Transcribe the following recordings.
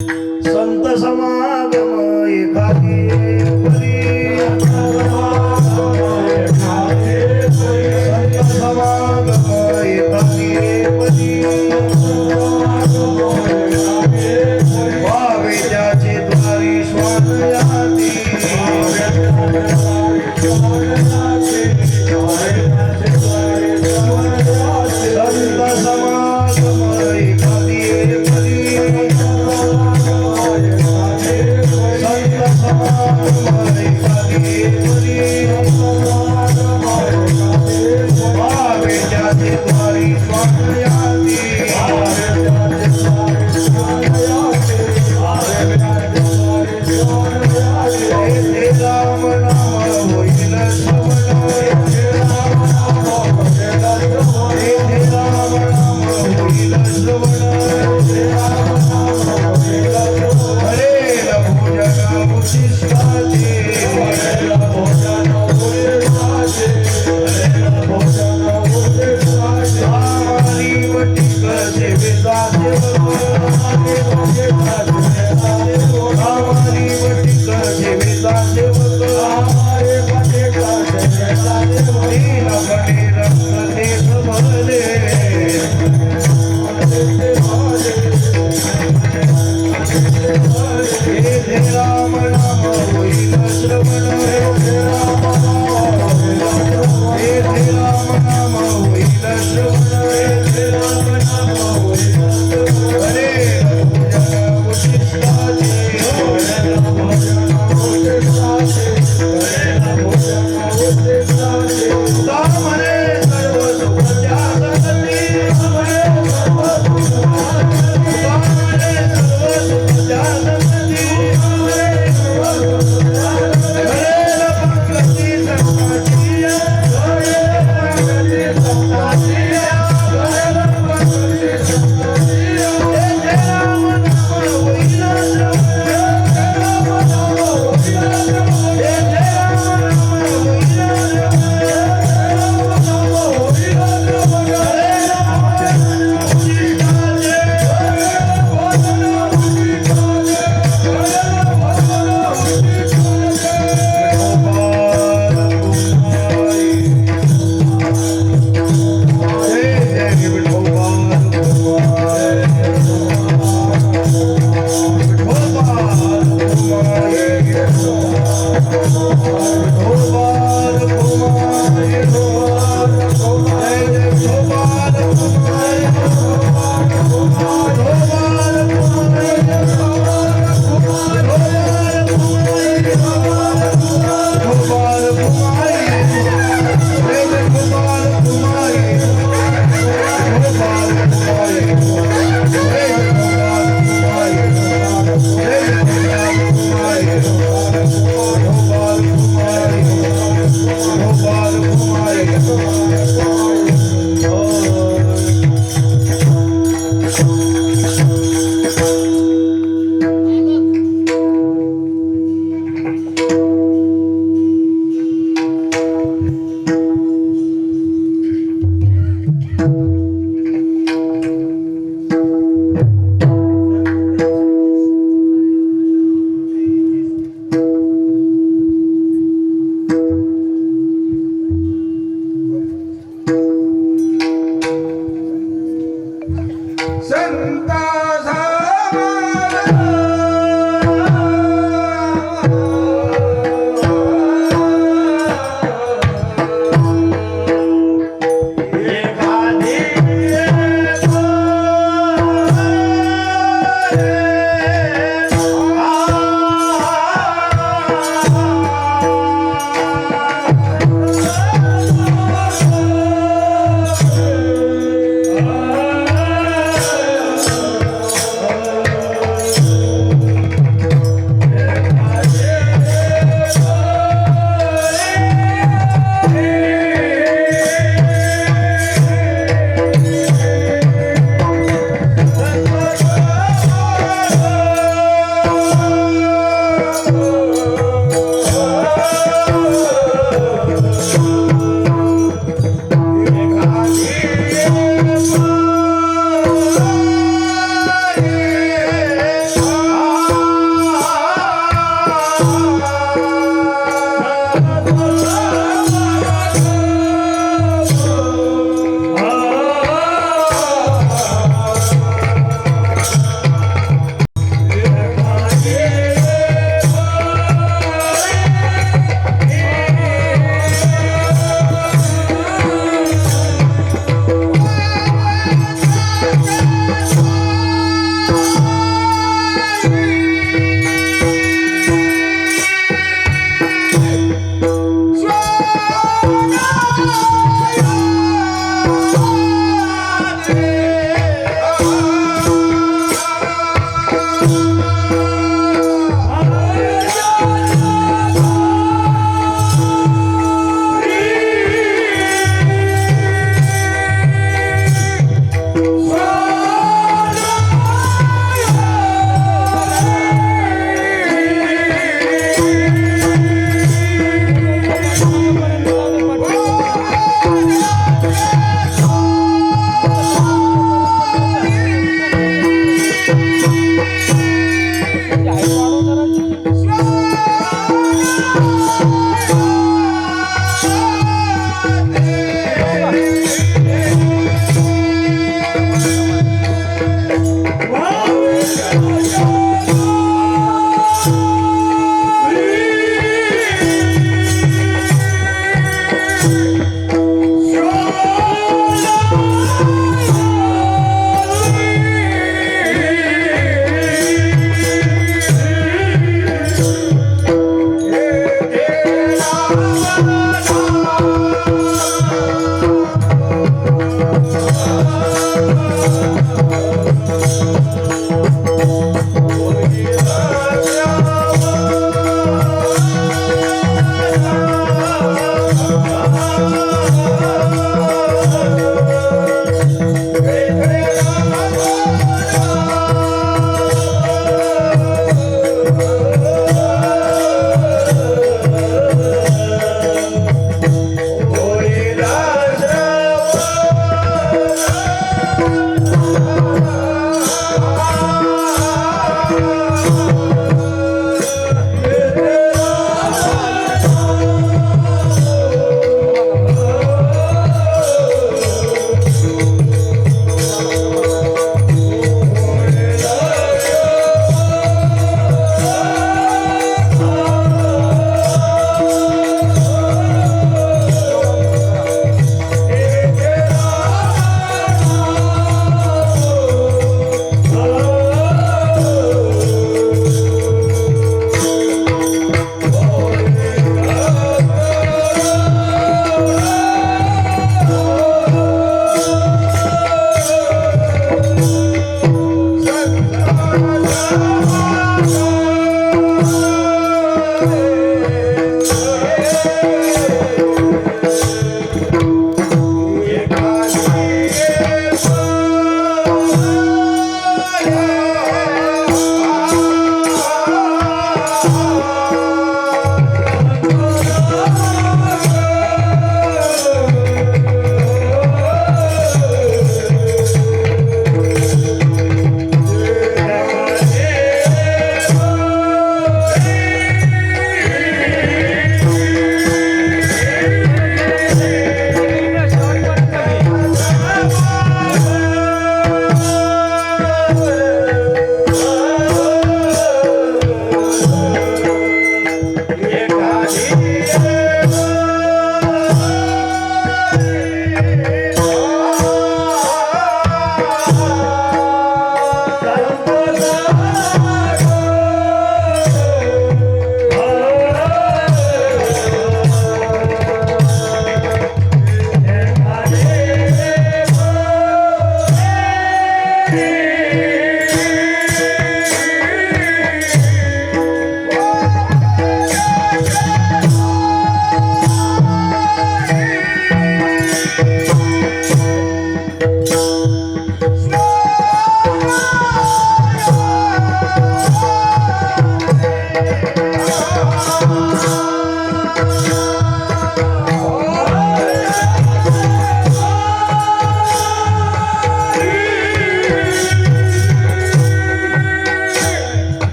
संत समागम एखादी परी, संत समागम एखादी परी, व्हावे ज्याचे द्वारी श्वान याती, संत समागम एखादी परी, संत समागम एखादी परी, व्हावे ज्याचे द्वारी श्वान याती, येथे राम नाम होईल श्रवण, येथे राम नाम होईल श्रवण, हरेल भोजन उच्छिष्टाचे, आम्हारी वटिक सेवेचा सेवक, आम्हारी वटिक सेवेचा सेवक, दीनपणे रक्त देश भरले, येथे राम नाम होईल श्रवण, येथे राम नाम होईल श्रवण, हरे भोजन उच्छिष्टाचे, सामने सर्व सुख त्यागती, सामने सर्व सुख त्यागती, हरेल पंकती संताची, येथे राम नाम होईल श्रवण, येथे राम नाम होईल श्रवण, हरेल भोजन उच्छिष्टाचे,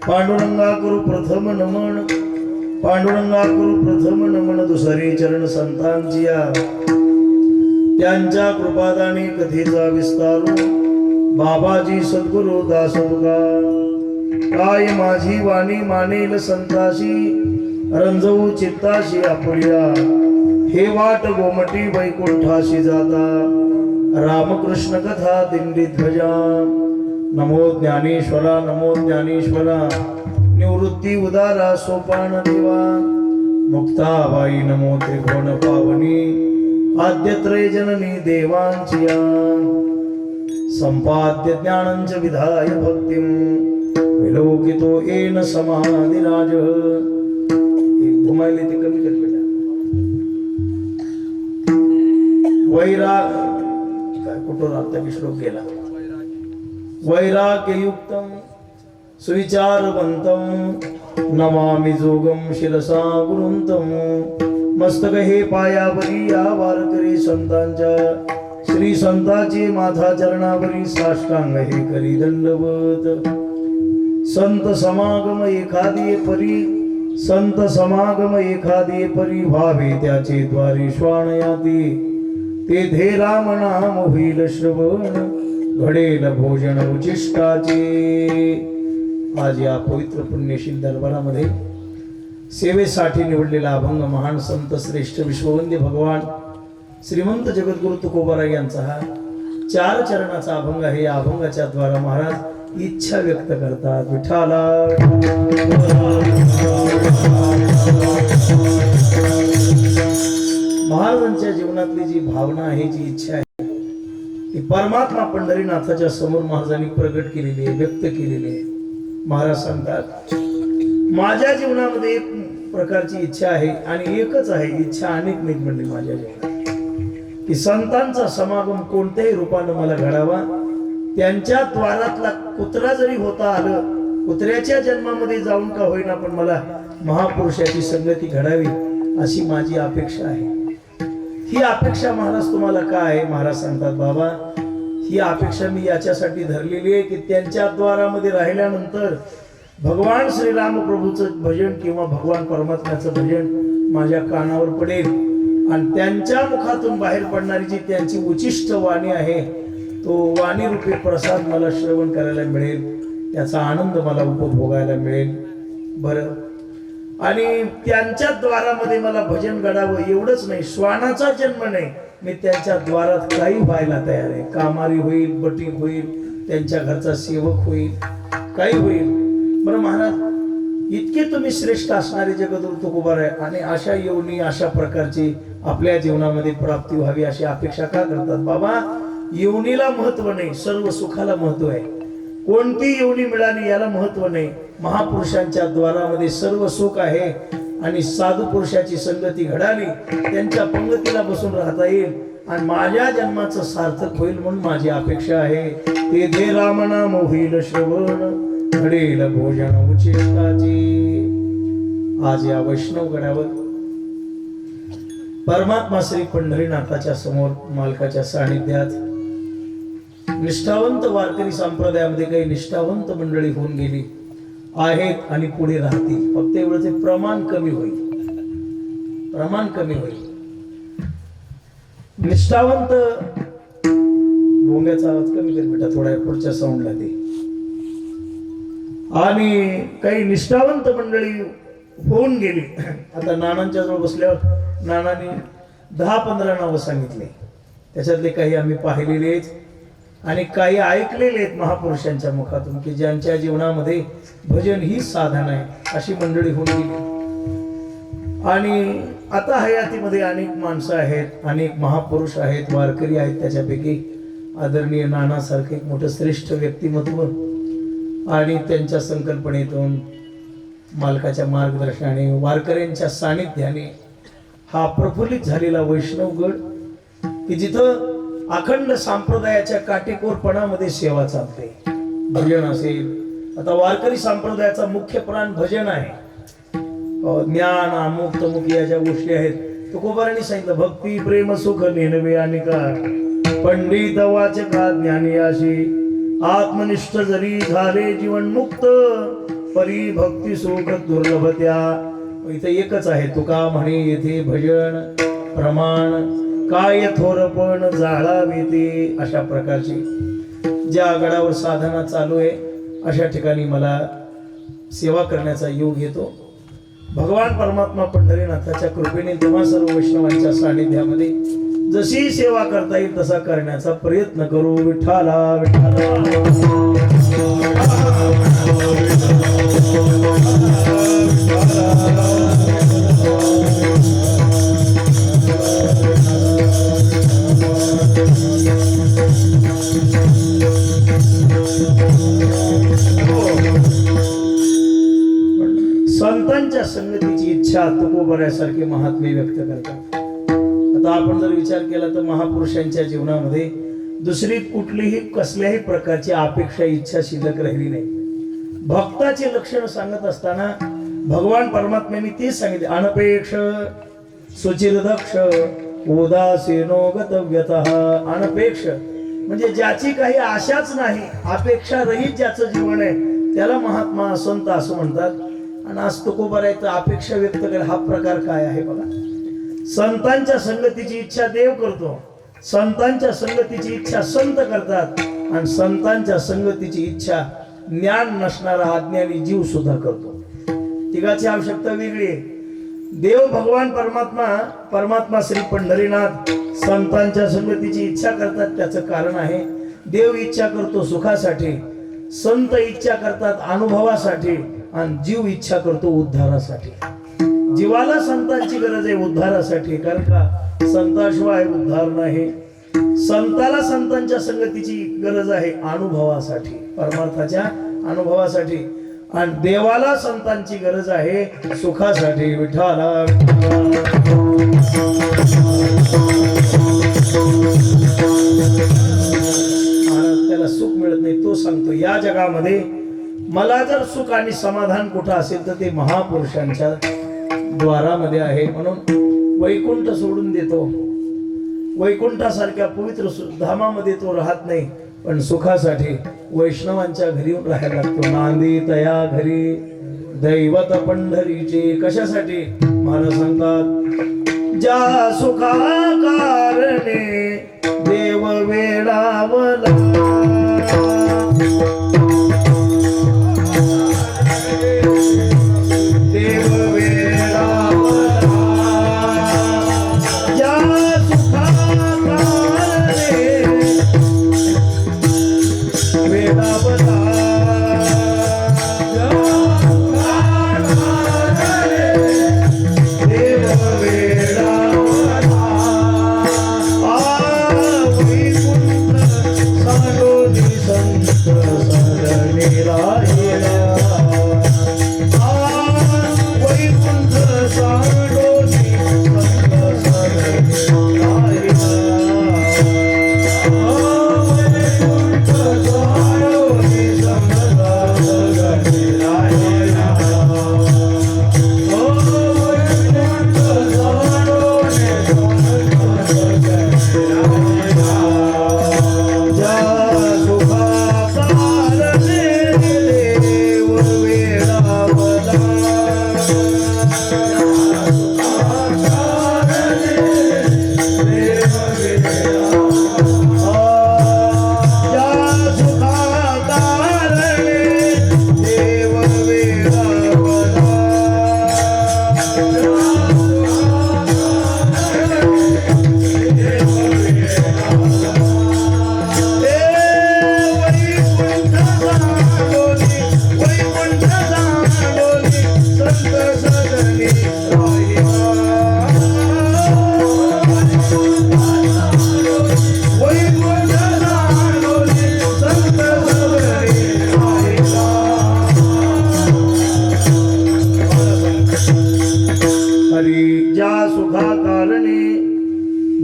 पांडुरंगा करू प्रथम नमन, पांडुरंगा करू प्रथम नमन, दुसरे चरण संतांची त्यांच्या कृपादानी कथेचा विस्तारू. बाबाजी सद्गुरु दासोबा काय माझी वाणी मानेल संताशी, रंजवू चित्ताशी आपल्या हे वाट गोमटी वैकुंठाशी जाता. रामकृष्ण कथा दिंडी ध्वजा. नमो ज्ञानेश्वरा नमो ज्ञानेश्वरा, निवृत्ती उदारा सोपान देवा. मुक्ताबाई नमो त्रिभुवन पावनी, आद्यत्रय जननी देवांची. संपाद्य ज्ञानंच विधाय भक्तिं, विलोकितो येन समाधिराज. एक घुमायले ते कमी कर बेटा. वैराग काय कुठं आता श्लोक गेला. वैराग्ययुक्तं सुविचारवंतं, नमामि जोगं शिरसा गुरुंतं. मस्तक हे पायावरी या वारकरी संतांच्या, श्री संताची माथा चरणावरी साष्टांग हे करी दंडवत. संत समागम एखादी परी, संत समागम एखादी परी, व्हावे त्याचे द्वारे श्वानयाती. तेथे राम नाम होईल श्रवण, घडेल भोजन उचिष्टाचे. आज या पवित्र पुण्यशील दरबारामध्ये सेवेसाठी निवडलेला अभंग महान संत श्रेष्ठ विश्ववंद्य भगवान श्रीमंत जगद्गुरु तुकोबाराय यांचा हा 4 चरणाचा अभंग आहे. या अभंगाच्या द्वारा महाराज इच्छा व्यक्त करतात. विठ्ठला महाराजांच्या जीवनातली जी भावना आहे, जी इच्छा आहे, ती परमात्मा पंढरीनाथाच्या समोर महाराजांनी प्रगट केलेली आहे, व्यक्त केलेली आहे. महाराज सांगतात, माझ्या जीवनामध्ये एक प्रकारची इच्छा आहे आणि एकच आहे, इच्छा अनेक नाही म्हणली माझ्या जीवनात, की संतांचा समागम कोणत्याही रूपानं मला घडावा. त्यांच्या द्वारातला कुत्रा जरी होता आलं, कुत्र्याच्या जन्मामध्ये जाऊन का होईना, पण मला महापुरुषाची संगती घडावी अशी माझी अपेक्षा आहे. ही अपेक्षा महाराज तुम्हाला काय आहे? महाराज सांगतात, बाबा ही अपेक्षा मी याच्यासाठी धरलेली आहे की त्यांच्या द्वारामध्ये राहिल्यानंतर भगवान श्रीराम प्रभूचं भजन किंवा भगवान परमात्म्याचं भजन माझ्या कानावर पडेल आणि त्यांच्या मुखातून बाहेर पडणारी जी त्यांची उचिष्ट वाणी आहे, तो वाणी रूपी प्रसाद मला श्रवण करायला मिळेल, त्याचा आनंद मला उपभोगायला मिळेल. बरं, आणि त्यांच्या द्वारामध्ये मला भजन घडावं एवढंच नाही, श्वानाचा जन्म नाही, मी त्यांच्या द्वारात काही व्हायला तयार आहे. कामारी होईल, बटीक होईल, त्यांच्या घरचा सेवक होईल, काही होईल. बरं महाराज, इतके तुम्ही श्रेष्ठ असणारे जगद्गुरु तुकोबा आहे आणि अशा योनी अशा प्रकारची आपल्या जीवनामध्ये प्राप्ती व्हावी अशी अपेक्षा का करतात? बाबा योनीला महत्व नाही, सर्व सुखाला महत्व आहे. कोणती योनी मिळाली याला महत्व नाही. महापुरुषांच्या द्वारामध्ये सर्व सुख आहे आणि साधू पुरुषाची संगती घडाली, त्यांच्या पंगतीला बसून राहता येईल आणि माझ्या जन्माचं सार्थक होईल म्हणून माझी अपेक्षा आहे. तेथे रामनाम होईल श्रवण, घडेल भोजन उचिष्टाची. आज या वैष्णव गडावर परमात्मा श्री पंढरीनाथाच्या समोर मालकाच्या सानिध्यात निष्ठावंत वारकरी संप्रदायामध्ये काही निष्ठावंत मंडळी होऊन गेली आहेत आणि पुढे राहतील. फक्त एवढंच प्रमाण कमी होईल, प्रमाण कमी होईल. निष्ठावंत भोंग्याचा आवाज कमी कर बेटा, थोड्या पुढच्या साऊंडला ते. आणि काही निष्ठावंत मंडळी होऊन गेली. आता नानांच्या जवळ बसल्यावर नानांनी 10-15 नावं सांगितले, त्याच्यातले काही आम्ही पाहिलेले आहेत आणि काही ऐकलेले आहेत महापुरुषांच्या मुखातून, की ज्यांच्या जीवनामध्ये भजन ही साधन आहे, अशी मंडळी होऊन गेली. आणि आता हयातीमध्ये अनेक माणसं आहेत, अनेक महापुरुष आहेत, वारकरी आहेत. त्याच्यापैकी आदरणीय नानासारखे एक मोठं श्रेष्ठ व्यक्तिमत्व आणि त्यांच्या संकल्पनेतून मालकाच्या मार्गदर्शनाने वारकऱ्यांच्या सानिध्याने हा प्रफुल्लित झालेला वैष्णवगड, की जिथं अखंड संप्रदायाच्या काटेकोरपणामध्ये सेवा चालते. भजन असेल, आता वारकरी संप्रदायाचा मुख्य प्राण भजन आहे. ज्ञान अमुक तमुक या ज्या गोष्टी आहेत, तुकोबारांनी सांगितलं, भक्ती प्रेम सुख नेनवे अनिका, पंडित वाचका ज्ञानी अशी, आत्मनिष्ठ जरी झाले जीवन मुक्त, परी भक्ती सुख दुर्लभत्या. इथं एकच आहे, तुका म्हणे येथे भजन प्रमाण काय थोरपण जाळावे ते. अशा प्रकारची ज्या गडावर साधना चालू आहे, अशा ठिकाणी मला सेवा करण्याचा योग येतो. भगवान परमात्मा पंढरीनाथाच्या कृपेने तेव्हा सर्व वैष्णवांच्या सानिध्यामध्ये जशी सेवा करता येईल तसा करण्याचा प्रयत्न करू. विठ्ठला विठ्ठला. संतांच्या संगतीची इच्छा तुकोबऱ्यासारखे महात्मे व्यक्त करतात. आता आपण जर विचार केला तर महापुरुषांच्या जीवनामध्ये दुसरी कुठलीही कसल्याही प्रकारची अपेक्षा इच्छा शिल्लक राहिली नाही. भक्ताचे लक्षण सांगत असताना भगवान परमात्म्याने तेच सांगितले, अनपेक्ष सुचिरदक्ष उदासीनो गतव्यतः. अनपेक्ष म्हणजे ज्याची काही आशाच नाही, अपेक्षा रहित ज्याचं जीवन आहे त्याला महात्मा संत असं म्हणतात. आणि आज तुकोबारायचं अपेक्षा व्यक्त कर हा प्रकार काय आहे बघा. संतांच्या संगतीची इच्छा देव करतो, संतांच्या संगतीची इच्छा संत करतात आणि संतांच्या संगतीची इच्छा ज्ञान नसणारा अज्ञानी जीव सुद्धा करतो. तिघाची आवश्यकता वेगळी आहे. देव भगवान परमात्मा श्री पंढरीनाथ संतांच्या संगतीची इच्छा करतात. त्याचं कारण आहे, देव इच्छा करतो सुखासाठी, संत इच्छा करतात अनुभवासाठी आणि जीव इच्छा करतो उद्धारासाठी. जीवाला संतांची गरज आहे उद्धारासाठी, कारण का संताशिवाय उद्धार नाही. संताला संतांच्या संगतीची गरज आहे अनुभवासाठी, परमार्थाच्या अनुभवासाठी. आणि देवाला संतांची गरज आहे सुखासाठी. विठ्ठला त्याला सुख मिळत नाही. तो सांगतो या जगामध्ये मला जर सुख आणि समाधान कुठं असेल तर ते महापुरुषांच्या द्वारामध्ये आहे. म्हणून वैकुंठ सोडून देतो. वैकुंठासारख्या पवित्र धामामध्ये तो राहत नाही, पण सुखासाठी वैष्णवांच्या घरी येऊन राहायला लागतो. नांदी तया घरी दैवत पंढरीचे. कशासाठी? महाराज सांगतात ज्या सुखा कारणे देव वेळावला, देव वेळावला, ज्या सुखा कारणे वेळावला,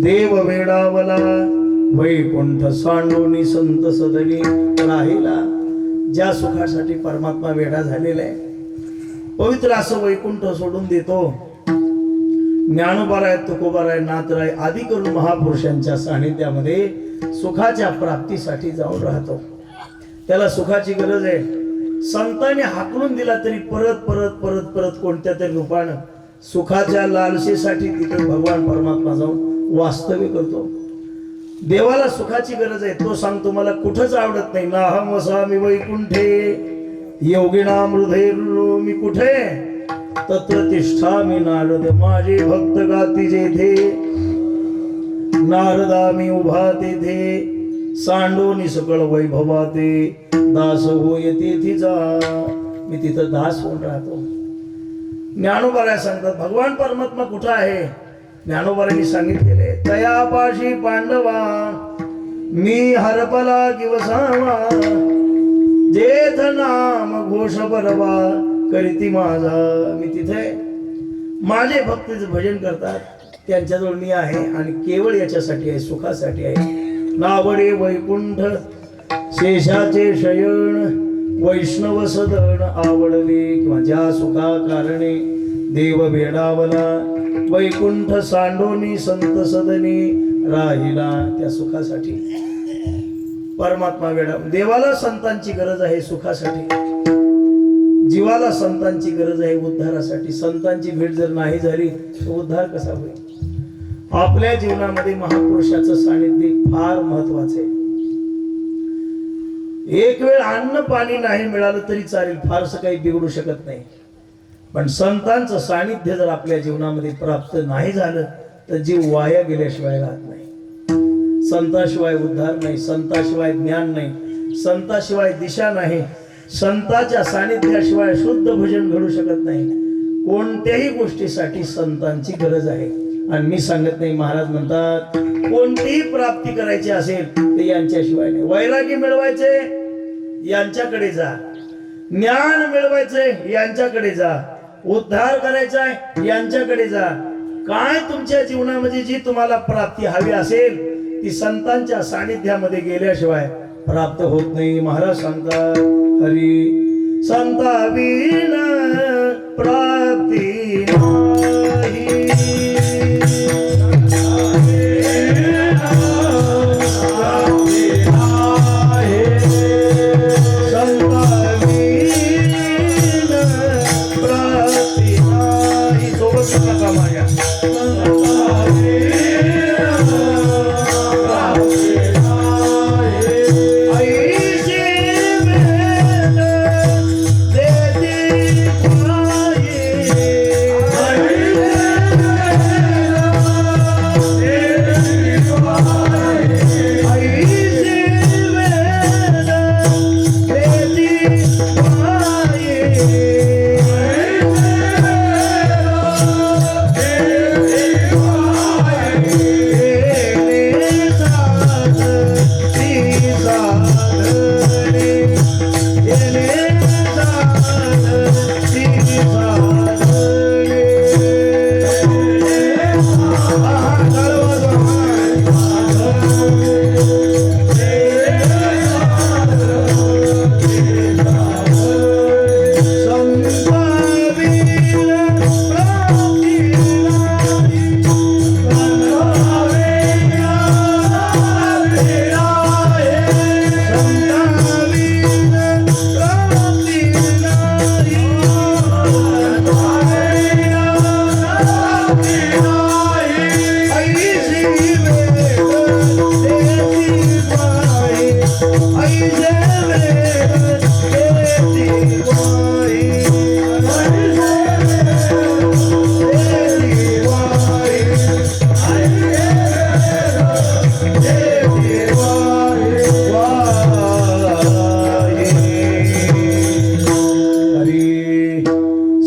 देव वेडावला, वैकुंठ सांडोनी संत सदनी राहिला. ज्या सुखासाठी परमात्मा वेडा झालेला आहे, पवित्र असं वैकुंठ सोडून देतो. ज्ञानोबाराय, तुकोबाराय, नाथराय आदी करून महापुरुषांच्या सानिध्यामध्ये सुखाच्या प्राप्तीसाठी जाऊन राहतो. त्याला सुखाची गरज आहे. संतांनी हाकलून दिला तरी परत परत परत परत कोणत्या तरी रूपानं सुखाच्या लालसेसाठी तिथे भगवान परमात्मा जाऊन वास्तव्य करतो. देवाला सुखाची गरज आहे. तो सांगतो मला कुठंच आवडत नाही. नाहम वसामि वैकुंठे योगिनाम हृदयेषु. मी कुठे? तत्र तिष्ठामि नारद, माझे भक्त गाती जेथे. नारदा मी उभा तेथे, सांडोनी सकळ वैभवाते. दास होय तेथे जा, मी तिथं दास होऊन राहतो. ज्ञानोबा सांगतात भगवान परमात्मा कुठं आहे? ज्ञानोबांनी सांगितलेले तयापाशी पांडवा, मी हरपला किवसावा. जेथ नाम घोष बरवा, करीती माझा. मी तिथे माझे भक्त भजन करतात, त्यांच्याजवळ मी आहे. आणि केवळ याच्यासाठी आहे, सुखासाठी आहे. नावडे वैकुंठ शेषाचे शयन, वैष्णव सदन आवडले. किंवा ज्या सुखा कारणे देव वेडावला, वैकुंठ सांडोनी संत सदनी राहिला. त्या सुखासाठी परमात्मा वेडा. देवाला संतांची गरज आहे सुखासाठी, जीवाला संतांची गरज आहे उद्धारासाठी. संतांची भेट जर नाही झाली तर उद्धार कसा होईल? आपल्या जीवनामध्ये महापुरुषाचं सानिध्य फार महत्वाचं आहे. एक वेळ अन्न पाणी नाही मिळालं तरी चालेल, फारसं काही बिघडू शकत नाही. पण संतांचं सानिध्य जर आपल्या जीवनामध्ये प्राप्त नाही झालं तर जीव वाया गेल्याशिवाय राहत नाही. संताशिवाय उद्धार नाही, संताशिवाय ज्ञान नाही, संताशिवाय दिशा नाही, संतांच्या सानिध्याशिवाय शुद्ध भजन घडू शकत नाही. कोणत्याही गोष्टीसाठी संतांची गरज आहे. आणि मी सांगत नाही, महाराज म्हणतात कोणतीही प्राप्ती करायची असेल ते यांच्याशिवाय नाही. वैरागी मिळवायचे यांच्याकडे जा, ज्ञान मिळवायचे यांच्याकडे जा, उद्धार करायचा आहे यांच्याकडे जा. काय तुमच्या जीवनामध्ये जी तुम्हाला प्राप्ती हवी असेल ती संतांच्या सानिध्यामध्ये गेल्याशिवाय प्राप्त होत नाही. महाराज सांगतात हरी संता विना प्राप्ती नाही.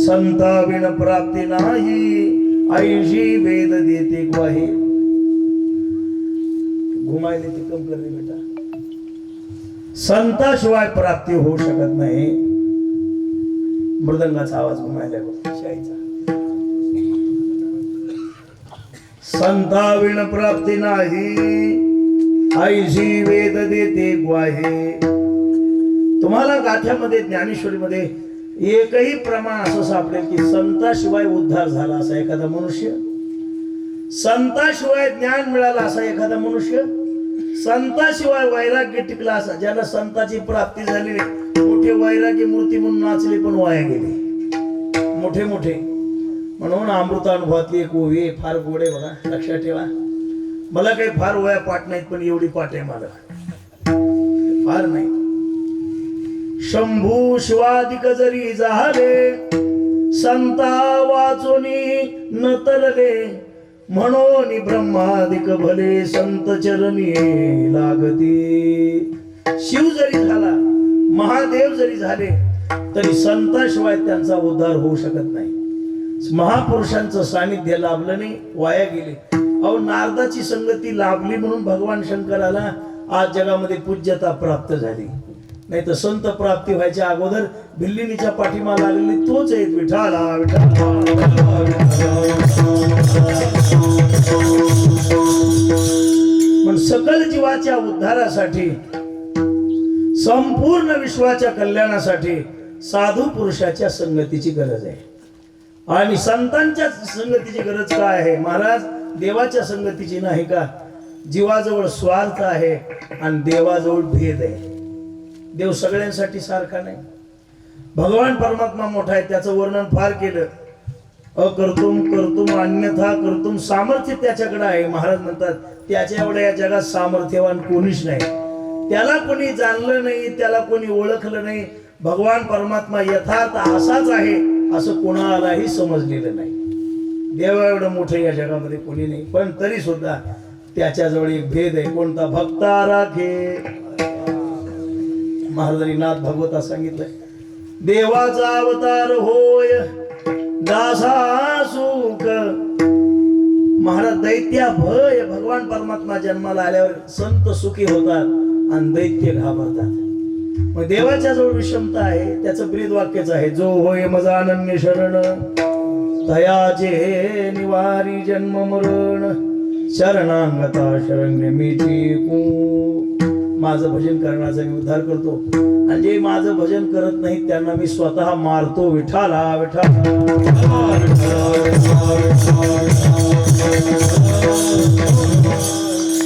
संताविण प्राप्ती नाही, ऐशी वेद देते ग्वाही. घुमायले ती कम कर रे बेटा. संताशिवाय प्राप्ती होऊ शकत नाही. मृदंगाचा आवाज घुमायला शाईचा. संताविण प्राप्ती नाही, ऐशी वेद देते ग्वाही. तुम्हाला गाथ्यामध्ये ज्ञानेश्वरीमध्ये एकही प्रमाण असं सापडेल की संताशिवाय उद्धार झाला असा एखादा मनुष्य, संताशिवाय ज्ञान मिळाला असा एखादा मनुष्य, संताशिवाय वैराग्य टिकला असा. ज्याला संताची प्राप्ती झाली मोठे वैराग्य मूर्ती म्हणून नाचले पण वाया गेले मोठे मोठे. म्हणून अमृतानुभवातली एक ओवी फार गोड आहे बघा, लक्षात ठेवा. मला काही फार वया पाठ नाहीत पण एवढी पाठ आहे मला, फार नाही. शंभू शिवाधिक जरी झाले, संता वाचोनी न तरले, म्हणून ब्रह्माधिक भले संत चरणी लागती. शिव जरी झाला, महादेव जरी झाले तरी संताशिवाय त्यांचा उद्धार होऊ शकत नाही. महापुरुषांचं सानिध्य लाभलं नाही, वाया गेले. अहो नारदाची संगती लाभली म्हणून भगवान शंकराला आज जगामध्ये पूज्यता प्राप्त झाली. नाही तर संत प्राप्ती व्हायच्या अगोदर भिल्लिनीच्या पाठीमा लागलेली तोच आहे विठाला पण सकल जीवाच्या उद्धारासाठी, संपूर्ण विश्वाच्या कल्याणासाठी साधू पुरुषाच्या संगतीची गरज आहे. आणि संतांच्या संगतीची गरज काय आहे महाराज? देवाच्या संगतीची नाही का? जीवाजवळ स्वार्थ आहे आणि देवाजवळ भेद आहे. देव सगळ्यांसाठी सारखा नाही. भगवान परमात्मा मोठा आहे, त्याचं वर्णन फार केलं. अकर्तुम कर्तुम अन्यथा कर्तुम सामर्थ्य त्याच्याकडे आहे. महाराज म्हणतात त्याच्या एवढ्या या जगात सामर्थ्यवान कोणीच नाही. त्याला कोणी जाणलं नाही, त्याला कोणी ओळखलं नाही. भगवान परमात्मा यथार्थ असाच आहे असं कोणालाही समजलेलं नाही. देवा एवढं मोठं या जगामध्ये कोणी नाही, पण तरी सुद्धा त्याच्याजवळ एक भेद आहे. कोणता? भक्ता राखे महाराजांनी नाथ भागवतात सांगितलंय, देवाचा अवतार होय दासा सुख. महाराज दैत्या भय, भगवान परमात्मा जन्माला आल्यावर संत सुखी होतात आणि दैत्य घाबरतात. मग देवाच्या जवळ विषमता आहे. त्याचं ब्रीद वाक्यच आहे, जो होय मजा अनन्य शरण तयाचे निवारी जन्म मरण शरणांगता शरण्य मीची कू. माझं भजन करण्याचा मी उद्धार करतो आणि जे माझं भजन करत नाही त्यांना मी स्वतः मारतो. विठाला विठाला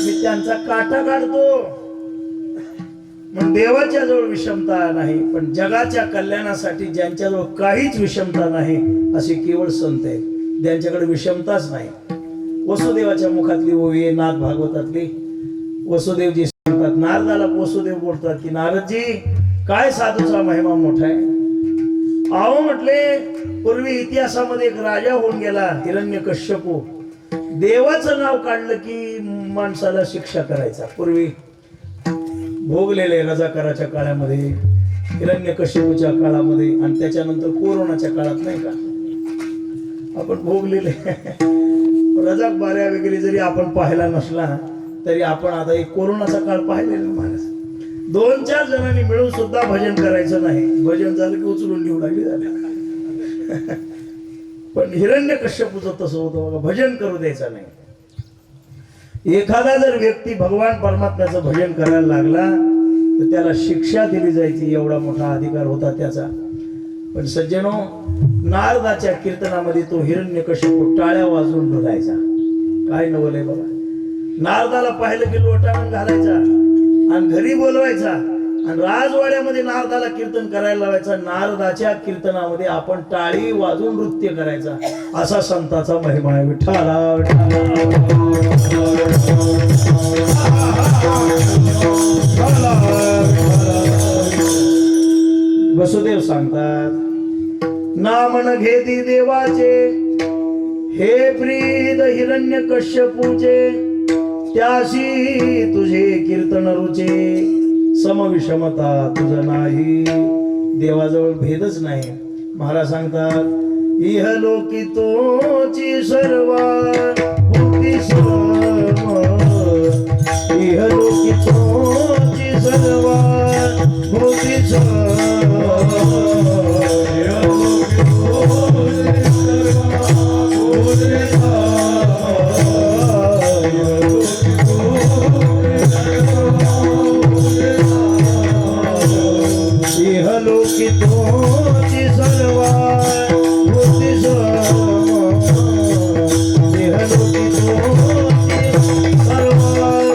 मी त्यांचा काटा काढतो. मग देवाच्या जवळ विषमता नाही, पण जगाच्या कल्याणासाठी ज्यांच्याजवळ काहीच विषमता नाही असे केवळ संत आहेत, ज्यांच्याकडे विषमताच नाही. वसुदेवाच्या मुखातली ओवी आहे नाथ भागवतातली. वसुदेवजी सांगतात, नारदाला वसुदेव बोलतात की नारदजी काय साधूचा महिमा मोठा आहे. अहो म्हटले, पूर्वी इतिहासामध्ये एक राजा होऊन गेला हिरण्यकश्यपू. देवाचं नाव काढलं की माणसाला शिक्षा करायचा. पूर्वी भोगलेले रजाकाराच्या काळामध्ये, हिरण्यकश्यपूच्या काळामध्ये आणि त्याच्यानंतर कोरोनाच्या काळात नाही का आपण भोगलेले. रजाक बाऱ्या वगैरे जरी आपण पाहिला नसला तरी आपण आता एक कोरोनाचा काळ पाहिलेला माणूस. 2-4 जणांनी मिळून सुद्धा भजन करायचं नाही, भजन झालं की उचलून घेऊ लागली झालं. पण हिरण्यकश्यपूचं तसं होतं बघा, भजन करू द्यायचं नाही. एखादा जर व्यक्ती भगवान परमात्म्याचं भजन करायला लागला तर त्याला शिक्षा दिली जायची, एवढा मोठा अधिकार होता त्याचा. पण सज्जनो, नारदाच्या कीर्तनामध्ये तो हिरण्यकश्यपू टाळ्या वाजवून डोलायचा. काय नवलय बाबा. नारदाला पाहिलं की लोटांगण घालायचा आणि घरी बोलवायचा आणि राजवाड्यामध्ये नारदाला कीर्तन करायला लावायचा. नारदाच्या कीर्तनामध्ये आपण टाळी वाजवून नृत्य करायचा. असा संताचा महिमा आहे. विठाला वसुदेव सांगतात, नामन घेती देवाचे हे प्रीत हिरण्यकश्यपूचे, त्याशी तुझे कीर्तन रुचे समविषमता तुझ नाही. देवाजवळ भेदच नाही. महाराज सांगतात, इहलोकी तोची सर्व भूती सम, इहलोकी तोची सर्व भूती लोकी तोची सर्व भूती लोकी तोची सर्व भूती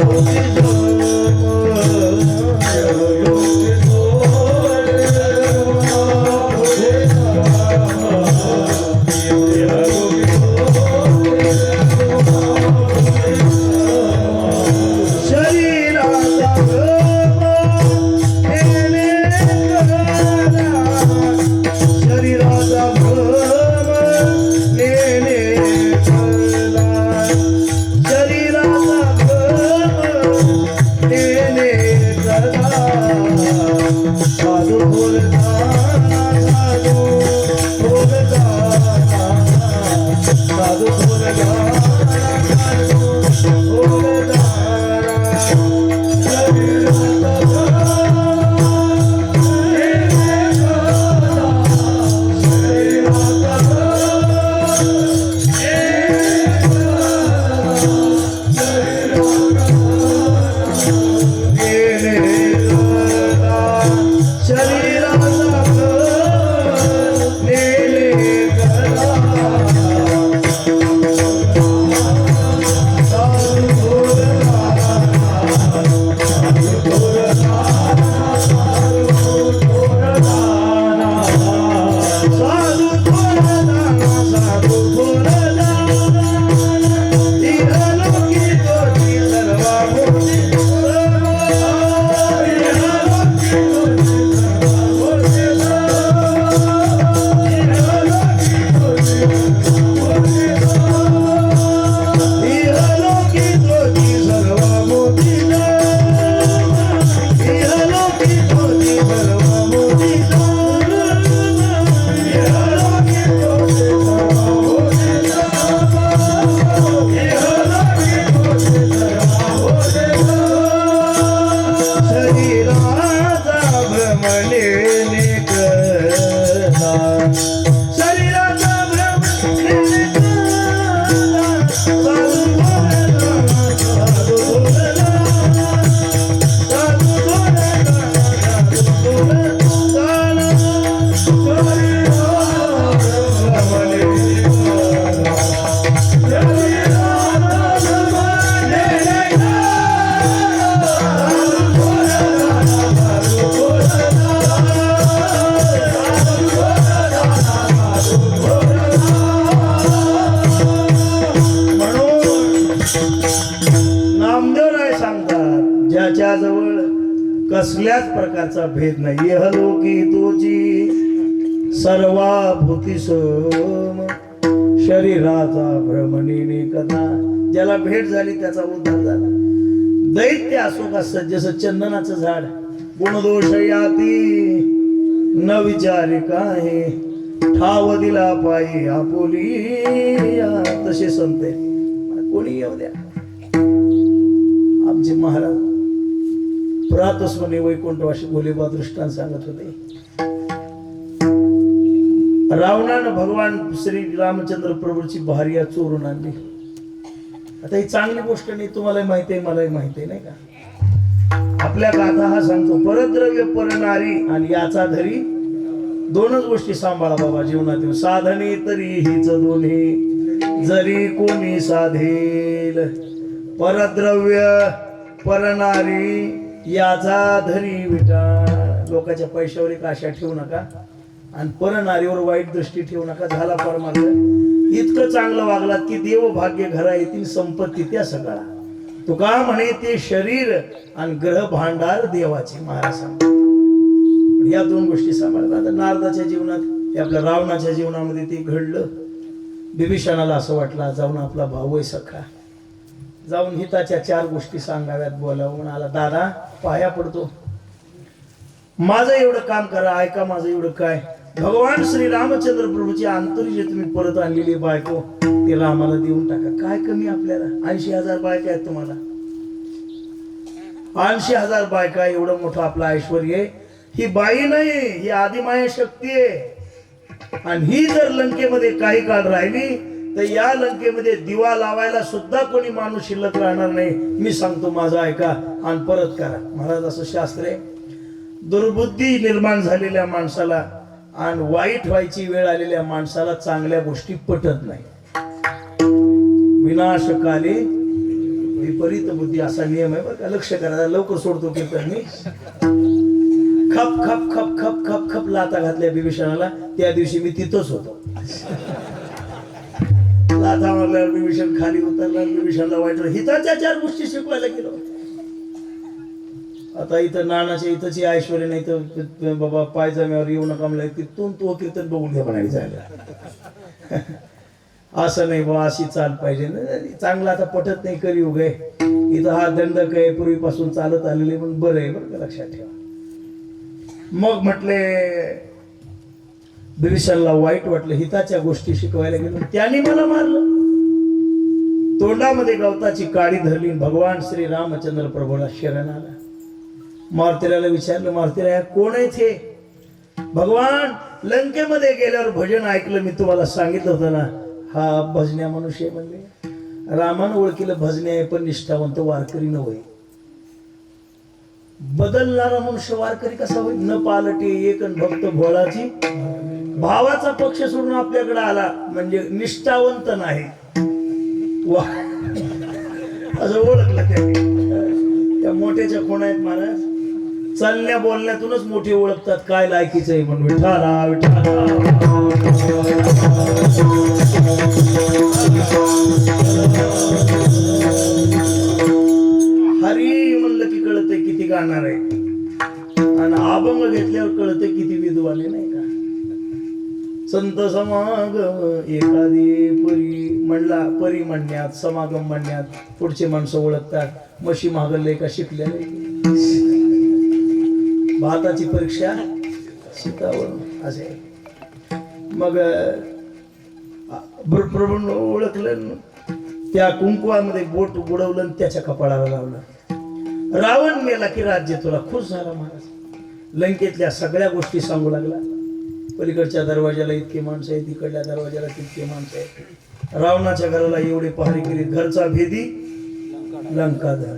कसल्याच प्रकारचा भेद नाही. यहलोकी तोची सर्वा भूती सोम शरीराचा भ्रमणीने कथा. ज्याला भेट झाली त्याचा उद्धार झाला. दैत्य असो का सज्जस चंदनाचं झाड, गुणदोष याती न विचारे काय, ठाव दिला पायी आपोली तसे संत कोणी येऊ द्या. आमचे महाराज प्रातस्मने वैकुंठवासी भोलेबा दृष्टांत सांगत होते. रावणानं भगवान श्री रामचंद्र प्रभूची भार्या चोरून आणली. आता ही चांगली गोष्ट नाही, तुम्हाला माहिती आहे मलाही माहिती आहे नाही का. आपल्या गाथा हा सांगतो परद्रव्य परनारी आणि याचा धरी. दोनच गोष्टी सांभाळा बाबा जीवनातील. साधने तरी हीच दोन्ही जरी कोणी साधेल. परद्रव्य परनारी याचा धरी विटा. लोकांच्या पैशावर एक आशा ठेवू नका आणि परनारीवर वाईट दृष्टी ठेवू नका. झाला परमार्थ. इतकं चांगलं वागलात की देव भाग्य घरा येतील संपत्ती त्या सगळा. तुका म्हणे ते शरीर आणि ग्रह भांडार देवाचे. महाराज सांगतात या दोन गोष्टी सांभाळतात. आता नारदाच्या जीवनात ते आपल्या रावणाच्या जीवनामध्ये ते घडलं. बिभीषणाला असं वाटलं जाऊन आपला भाऊ आहे सखा, जाऊन हिताच्या 4 गोष्टी सांगाव्यात बोलावून आला. दादा पाया पडतो, माझं एवढं काम करा, ऐका माझं एवढं काय. भगवान श्री रामचंद्र प्रभूची अंतरी जे तुम्ही परत आणलेली बायको ते रामाला देऊन टाका. काय कमी आपल्याला? 80,000 बायका आहेत तुम्हाला. 80,000 बायका, एवढं मोठं आपलं ऐश्वर्य आहे. ही बाई नाही, ही आदिमाया शक्ती आहे. आणि ही जर लंकेमध्ये काही काळ राहिली तर या लंकेमध्ये दिवा लावायला सुद्धा कोणी माणूस शिल्लक राहणार नाही. मी सांगतो माझं ऐका आणि परत करा. महाराज असं शास्त्र आहे. दुर्बुद्धी निर्माण झालेल्या माणसाला आणि वाईट व्हायची वेळ आलेल्या माणसाला चांगल्या गोष्टी पटत नाही. विनाशकाले विपरीत बुद्धी असा नियम आहे बरं का. लक्ष करा, लवकर सोडतो कीर्तन मी. खप खप खप खप खप खप लाता घातल्या बिभीषणाला. त्या दिवशी मी तिथंच होतो. लाथा मारल्यावर बिभीषण खाली उतरला. बिभीषणला वाईट हिताच्या 4 गोष्टी शिकवायला गेलो. आता इथं नानाच्या इथंची ऐश्वर्य नाही तर बाबा पायजाम्यावर येऊ नका म्हणलं तिथून तो कीर्तन बघून घ्या म्हणायला जायला. असं नाही बा, अशी चाल पाहिजे ना. चांगलं आता पटत नाही कलियुग आहे. इथं हा दंडक आहे पूर्वीपासून चालत आलेले पण बरं आहे बरं का, लक्षात ठेवा. मग म्हटले बिभीषणला वाईट वाटलं, हिताच्या गोष्टी शिकवायला गेलो, त्याने मला मारलं. तोंडामध्ये गवताची काडी धरली. भगवान श्री रामचंद्र प्रभूला शरण आला. मारुतीला विचारलं, मारुतीला कोण आहे ते? भगवान लंकेमध्ये गेल्यावर भजन ऐकलं, मी तुम्हाला सांगितलं होतं ना, हा भजन्या मनुष्य म्हणले. रामानं ओळखीलं भजन्या आहे पण निष्ठावंत वारकरी न होय. बदलणारा मनुष्य वारकरी कसा होईल? न पालटे एक भक्त भोळाची. भावाचा पक्ष सोडून आपल्याकडे आला म्हणजे निष्ठावंत नाही. असं ओळखलं त्यांनी. त्या मोठ्याच्या कोण आहेत महाराज? चालण्या बोलण्यातूनच मोठे ओळखतात काय लायकीचं आहे म्हणून. विठाला विठाला हरी म्हणलं की कळतंय किती गाणार आहे. आणि अभंग घेतल्यावर कळतंय किती विद्वान आहे नाही का. संत समागम एखादी परी म्हणला, परी म्हणण्यात समागम म्हणण्यात पुढचे माणसं ओळखतात. म्हशी मागले का शिकलेले. भाताची परीक्षा शीतावरून असे. मग प्रभून ओळखलं, त्या कुंकुवामध्ये बोट बुडवलं आणि त्याच्या कपाळाला लावलं. रावण मेला की राज्य तुला. खुश झाला महाराज. लंकेतल्या सगळ्या गोष्टी सांगू लागला. पलीकडच्या दरवाजाला इतके माणसं आहेत, इकडल्या दरवाजाला तितके माणसं आहेत. रावणाच्या घराला एवढे पहारे केली. घरचा भेदी लंकाधर.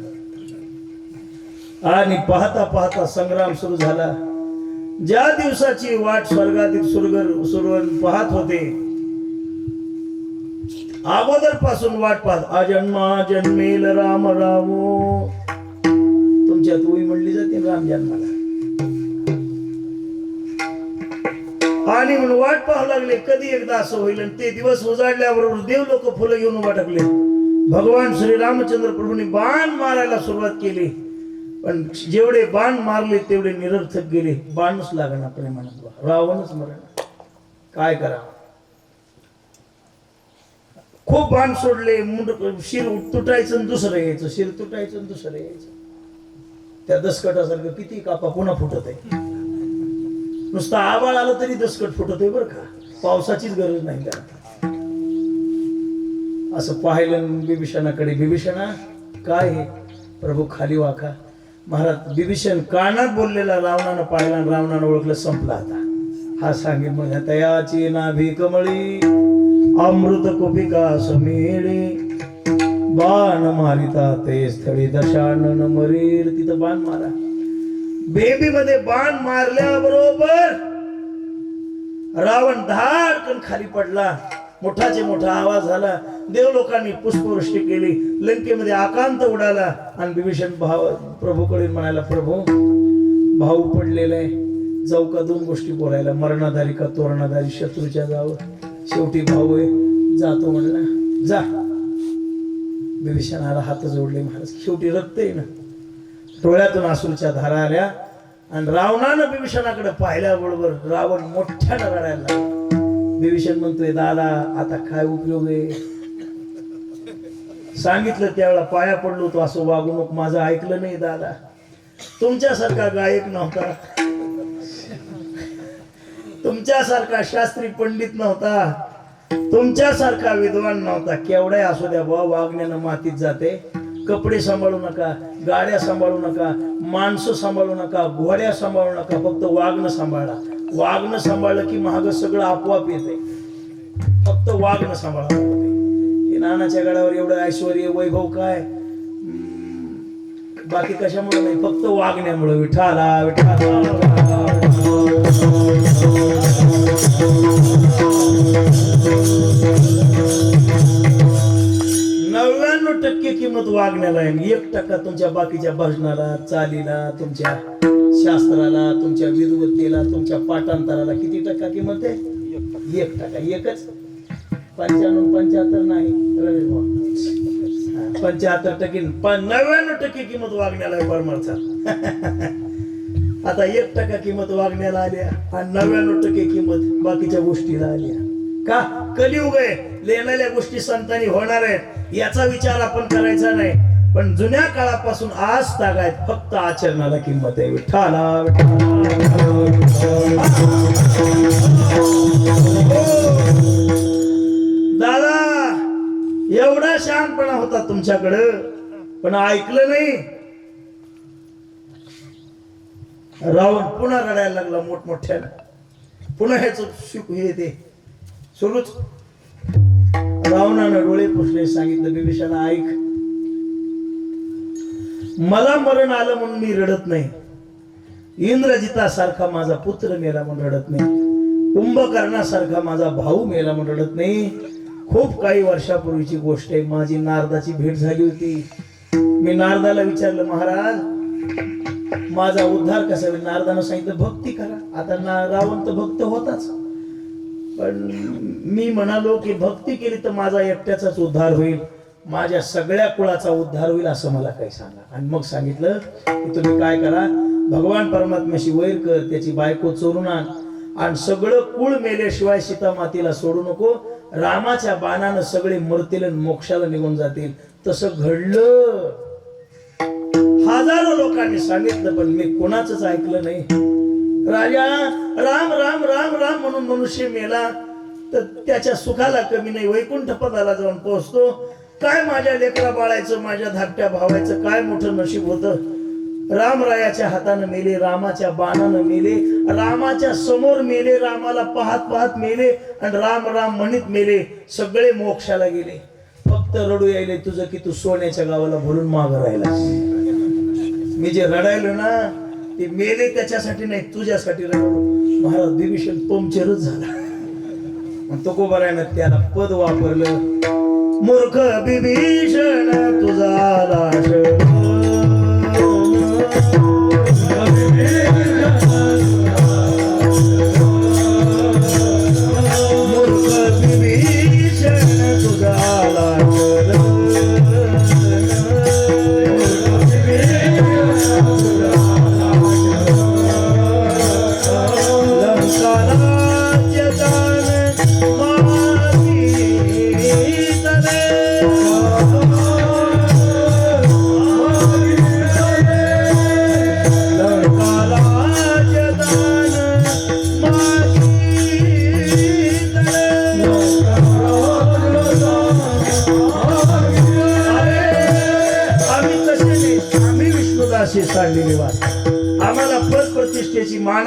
आणि पाहता पाहता संग्राम सुरू झाला. ज्या दिवसाची वाट स्वर्गातील सुरवन पाहत होते, अगोदर पासून वाट पाहत. अजन्मा जन्मेल राम रामो. तुमच्यात उई म्हणली जाते राम जन्माला. आणि म्हणून वाट पाहू लागले कधी एकदा असं होईल. आणि ते दिवस उजाडल्याबरोबर देव लोक फुलं घेऊन उभा टाकले. भगवान श्री रामचंद्र प्रभूंनी बाण मारायला सुरुवात केली. पण जेवढे बाण मारले तेवढे निरर्थक गेले. बाणच लागणार प्रेमानं, रावणच मरण. काय करा, खूप बाण सोडले. शिर तुटायचं आणि दुसरं यायचं, शिर तुटायचं आणि दुसरं यायचं. त्या दसकटासारखं किती कापा पुन्हा फुटत आहे. नुसतं आबाळ आलं तरी दसकट फुटत आहे बरं का, पावसाचीच गरज नाही त्याला. असं पाहिलं बिभीषणाकडे. बिभीषणा काय हे प्रभू खाली वाका. महाराज बिभीषण कानात बोललेला रावणानं पाहिला, रावणानं ओळखलं, संपला आता. हा सांगेल मग तयाची नाभी कमळी अमृत कुपिका समेळे बाण मारिता ते स्थळी दशानन मरेल. तिथं बाण मारा. बेबी मध्ये बाण मारल्याबरोबर रावण धाडकन खाली पडला. मोठाचे मोठा आवाज झाला. देवलोकांनी पुष्पवृष्टी केली. लंकेमध्ये आकांत उडाला. आणि बिभीषण प्रभूकडे म्हणाला, प्रभू भाऊ पडलेला आहे, जाऊ का दोन गोष्टी बोलायला, मरणाधारी का तोरणाधारी, शत्रूच्या जावं. शेवटी भाऊ आहे, जातो म्हणला, जा. बिभीषणाला हात जोडले. महाराज शेवटी रक्त आहे ना, डोळ्यातून अश्रूच्या धारा आल्या. आणि रावणानं बिभीषणाकडे पाहिल्याबरोबर रावण मोठ्यानं रडायला लागला. बिभीषण म्हणतोय, दादा आता काय उपयोग आहे. सांगितलं त्यावेळेला पाया पडलो तो, असं वागू नको. माझं ऐकलं नाही दादा. तुमच्यासारखा गायक नव्हता, तुमच्यासारखा शास्त्री पंडित नव्हता, तुमच्यासारखा विद्वान नव्हता. केवढ्या असू द्या बुवा, वागण्यानं मातीत जाते. कपडे सांभाळू नका, गाड्या सांभाळू नका, माणसं सांभाळू नका, घोड्या सांभाळू नका, फक्त वागणं सांभाळा. वागणं सांभाळलं की महाग सगळं आपोआप येते. फक्त वागणं सांभाळा. हे नानाच्या गडावर एवढं ऐश्वर वैभव काय, बाकी कशामुळे नाही, फक्त वागण्यामुळे. विठाला विठाला. 99% किंमत वागण्याला आहे. 1% तुमच्या बाकीच्या भाषणाला, चालीला, तुमच्या शास्त्राला, तुमच्या विद्वत्तेला, तुमच्या पाठांतराला किती टक्का किंमत आहे? 1%. एकच 95-75 नाही, 75%. 99% किंमत वागण्याला आहे परमार्थात. आता 1% किंमत वागण्याला आल्या आणि 99% किंमत बाकीच्या गोष्टीला आल्या. का? कलियुग आहे, लेण्याल्या गोष्टी संतांनी होणार आहेत याचा विचार आपण करायचा नाही. पण जुन्या काळापासून आज तागायत फक्त आचरणाला किंमत आहे. विठ्ठला दादा, एवढा शहाणपणा होता तुमच्याकडं, पण ऐकलं नाही. रावण पुन्हा रडायला लागला मोठमोठ्यानं. पुन्हा ह्याच हे ते सुरूच. रावणानं डोळे पुसले. सांगितलं, बिभीषणा ऐक, मला मरण आलं म्हणून मी रडत नाही. इंद्रजितासारखा माझा पुत्र मेला म्हणून रडत नाही. कुंभकर्णासारखा माझा भाऊ मेला म्हणून रडत नाही. खूप काही वर्षापूर्वीची गोष्ट आहे. माझी नारदाची भेट झाली होती. मी नारदाला विचारलं, महाराज माझा उद्धार कसा होईल? नारदानं सांगितलं, भक्ती करा. आता रावण तर भक्त होताच, पण मी म्हणालो की भक्ती केली तर माझा एकट्याचाच उद्धार होईल, माझ्या सगळ्या कुळाचा उद्धार होईल असं मला काही सांगा. आणि मग सांगितलं की तुम्ही काय करा, भगवान परमात्म्याशी वैर कर, त्याची बायको चोरून आण, आणि सगळं कुळ मेल्याशिवाय सीता मातेला सोडू नको. रामाच्या बाणानं सगळे मरतील आणि मोक्षाला निघून जातील. तसं घडलं. हजारो लोकांनी सांगितलं, पण मी कोणाचंच ऐकलं नाही. राजा राम राम राम राम म्हणून मनुष्य मेला तर त्याच्या सुखाला कमी नाही, वैकुंठ पदाला जाऊन पोहोचतो. काय माझ्या लेकरा बाळायचं, माझ्या धाकट्या भावायचं काय मोठं नशीब होतं. रामरायाच्या हातानं मेले, रामाच्या बाणानं मेले, रामाच्या समोर मेले, रामाला पाहत पाहत मेले, आणि राम राम म्हणत मेले. सगळे मोक्षाला गेले. फक्त रडू यायले तुझं की तू सोन्याच्या गावाला भरून माग राहिला. मी जे रडायलो ना ते मेले त्याच्यासाठी नाही, तुझ्यासाठी रडलो. महाराज बिभीषण पंक्चरच झाला. तो कोबरायनं त्याला पद वापरलं, मूर्ख बिभीषण तुझा लाश. मूर्ख बिभीषण तुझा लाश.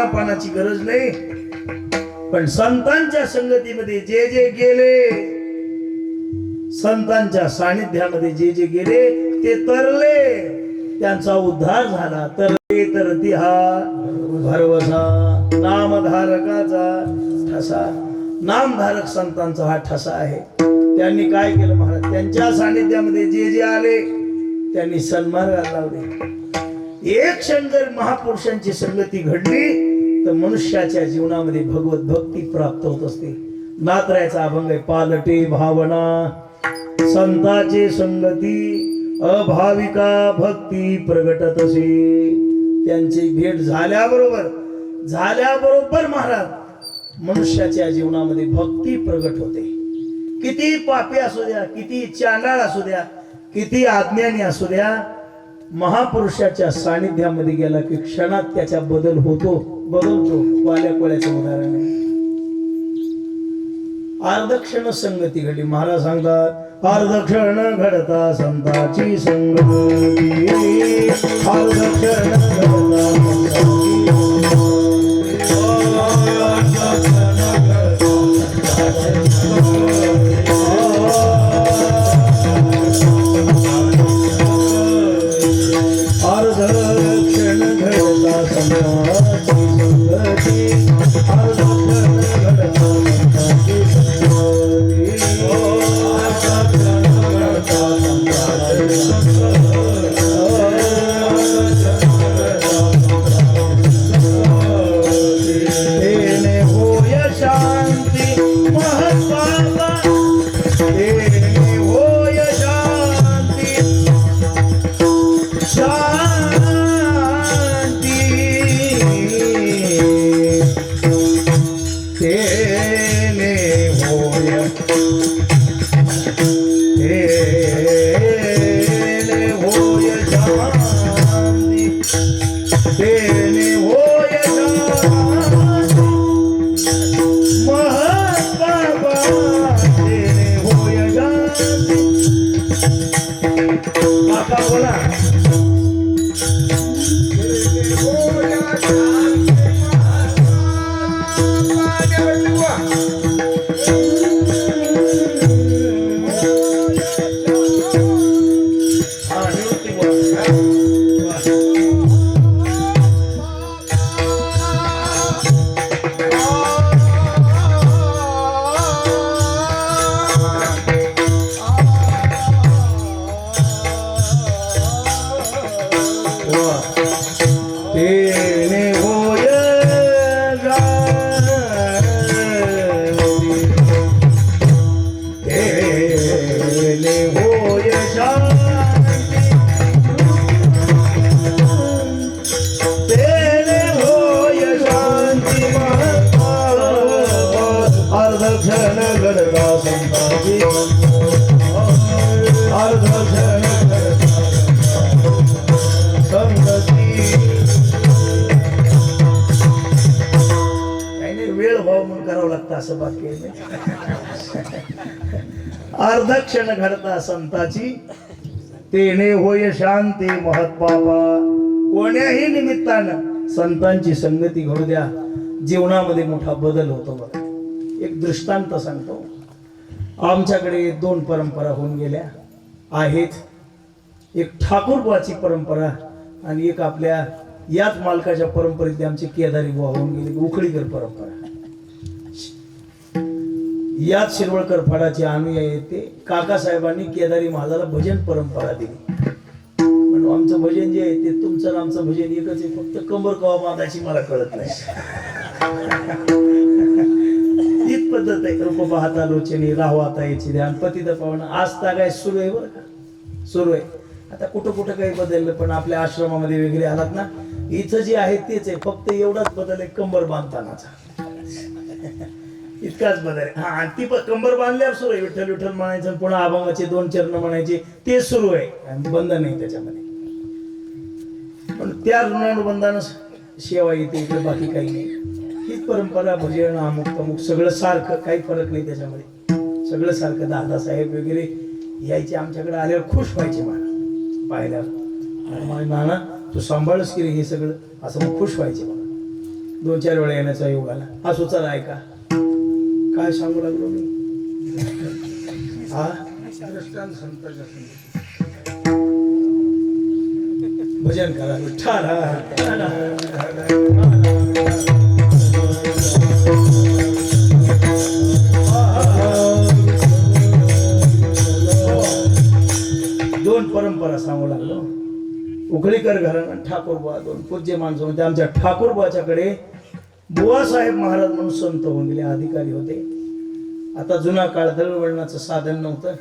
मानापानाची गरज नाही, पण संतांच्या संगतीमध्ये जे जे गेले, संतांच्या सानिध्यामध्ये जे जे गेले ते तरले, त्यांचा उद्धार झाला. तरले तरती हा भरवसा, नामधारकाचा ठसा. नामधारक संतांचा हा ठसा आहे. त्यांनी काय केलं महाराज, त्यांच्या सानिध्यामध्ये जे जे आले त्यांनी सन्मान लावले. एक क्षण जर महापुरुषांची संगती घडली तर मनुष्याच्या जीवनामध्ये भगवत भक्ती प्राप्त होत असते. नात्रायचा अभंग आहे, पालटे भावना संताचे संगती, अभाविका भक्ती प्रगटत असे. त्यांची भेट झाल्याबरोबर महाराज मनुष्याच्या जीवनामध्ये भक्ती प्रगट होते. किती पापी असू द्या, किती चांडाळ असू द्या, किती अज्ञानी असू द्या, महापुरुषाच्या सानिध्यामध्ये गेला की क्षणात त्याचा बदलतो. वाल्या कोळ्याचं उदाहरण आहे. अर्धक्षण संगती घडली. महाराज सांगतात, अर्धक्षण घडता संताची संगती, अर्धक्षण घडता असं बाकी अर्धक्षण घडता संताची, तेने होय शांती महत्पापा. कोण्याही निमित्तानं संतांची संगती घडू द्या, जीवनामध्ये मोठा बदल होतो. बघा, एक दृष्टांत सांगतो. आमच्याकडे 2 परंपरा होऊन गेल्या आहेत. एक ठाकूरबाची परंपरा आणि एक आपल्या याच मालकाच्या परंपरेतली आमची केदारी बुवा होऊन गेली, उखळीकर परंपरा. याच शिरवळकर फडाचे अनुयायी आहेत ते. काकासाहेबांनी केदारी महाराजाला भजन परंपरा दिली. म्हणून आमचं भजन जे आहे ते तुमचं आणि आमचं भजन एकच आहे, फक्त कंबर कवा बांधायची मला कळत नाही. हीच पद्धत आहे. रूप पाहता लोचनी, राहू आता याची ध्यान, पतित पावन. आज काय सुरू आहे, बरं का, सुरू आहे. आता कुठं कुठं काही बदललं, पण आपल्या आश्रमामध्ये वेगळे आलात ना, इथं जे आहे तेच आहे, फक्त एवढाच बदल आहे कंबर बांधतानाचा. इतकाच बदल आहे. हा, आणि ती कंबर बांधल्यावर सुरू आहे विठ्ठल विठ्ठल म्हणायचं, पुन्हा अभंगाचे 2 चरण म्हणायचे, ते सुरू आहे. बंद नाही त्याच्यामध्ये, पण त्या ऋणानुबंधानं सेवा येते इकडे, बाकी काही नाही. हीच परंपरा, भजन अमुक तमुक सगळं सारखं, काही फरक नाही त्याच्यामध्ये, सगळं सारखं. दादासाहेब वगैरे यायचे आमच्याकडे, आल्यावर खुश व्हायचे मला पाहिल्यावर. नाना तू सांभाळच की हे सगळं, असं मग खुश व्हायचे मला. 2-4 वेळा येण्याचा योग आला. असो, चला ऐका काय सांगू लागलो मी. हा भजन करा विठ्ठल. दोन परंपरा सांगू लागलो. उकळीकर घराणं आणि ठाकूरबुवा, दोन पूज्य माणसं. म्हणजे आमच्या ठाकूरबुवाच्याकडे बुवासाहेब महाराज म्हणून संत होऊन गेले, अधिकारी होते. आता जुना काळ दळणवळणाचं साधन नव्हतं,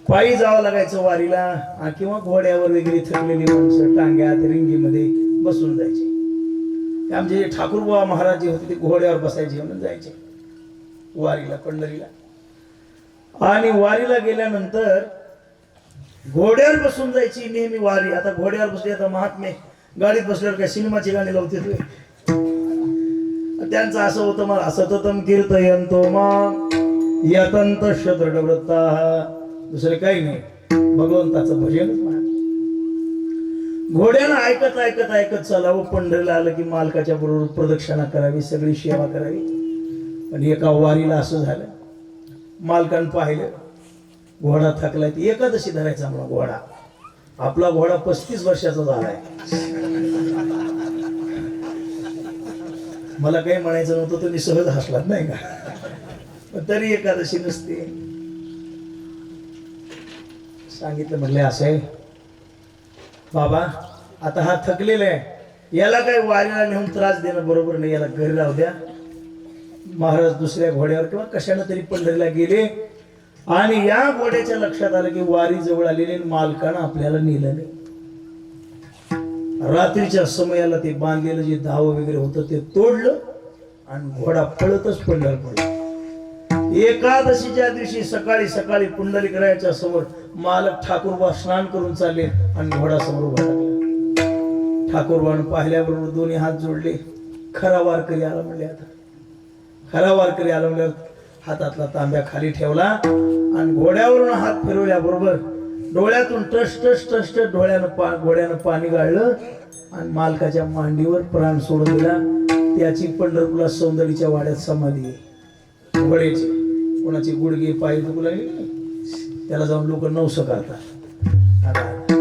पायी जावं लागायचं वारीला, किंवा घोड्यावर वगैरे थकलेली माणसं टांग्यात रिंगीमध्ये बसून जायचे. आमचे ठाकूरबुवा महाराज जे होते ते घोड्यावर बसायचे म्हणून जायचे वारीला, पंढरीला. आणि वारीला गेल्यानंतर घोड्यावर बसून जायची नेहमी वारी. आता घोड्यावर बसले, आता महात्मे गाडीत बसल्यावर काय सिनेमाची गाणी लावते तुम्ही. त्यांचं असं होतं, मला सततम कीर्तयंतो मग यतंत दृढव्रता, दुसरे काही नाही, भगवंताचं भजनच म्हणा. घोड्यानं ऐकत ऐकत ऐकत चालावं. पंढरीला आलं की मालकाच्या बरोबर प्रदक्षिणा करावी, सगळी सेवा करावी. पण एका वारीला असं झालं, मालकानं पाहिलं घोडा थकलाय, ती एकादशी धरायचा म्हणून घोडा. आपला घोडा 35 वर्षाचा झालाय. मला काही म्हणायचं नव्हतं, तुम्ही सहज हसलात नाही का. पण तरी एकादशी नसते. सांगितलं, म्हणले असं आहे बाबा, आता हा थकलेला आहे, याला काही वारीला नेऊन त्रास देणं बरोबर नाही, याला घरी राहू द्या. महाराज दुसऱ्या घोड्यावर किंवा कशाने तरी पंढरीला गेले. आणि या घोड्याच्या लक्षात आलं की वारी जवळ आलेली, मालकानं आपल्याला नेलं नाही. रात्रीच्या समयाला ते बांधलेलं जे धाव वगैरे होतं ते तोडलं आणि घोडा पळतच पंढरपूर. एकादशीच्या दिवशी सकाळी सकाळी पुंडलिकरायाच्या समोर मालक ठाकूरबा स्नान करून चालले आणि घोडा समोर उभा टाकला. ठाकूरबानं पाहिल्याबरोबर दोन्ही हात जोडले. खरा वारकरी आला म्हणले. आता खरा वारकरी आला म्हणल्यावर हातातला तांब्या खाली ठेवला आणि घोड्यावरून हात फिरवल्याबरोबर डोळ्यातून टस टस टस टस घोड्यानं पाणी गाळलं आणि मालकाच्या मांडीवर प्राण सोडून दिला. त्याची पंढरपूरला सौंदर्याच्या वाड्यात समाधी आहे. घोड्याची कोणाची गुडघे पाय दुखला त्याला जाऊन लोक नवस करतात.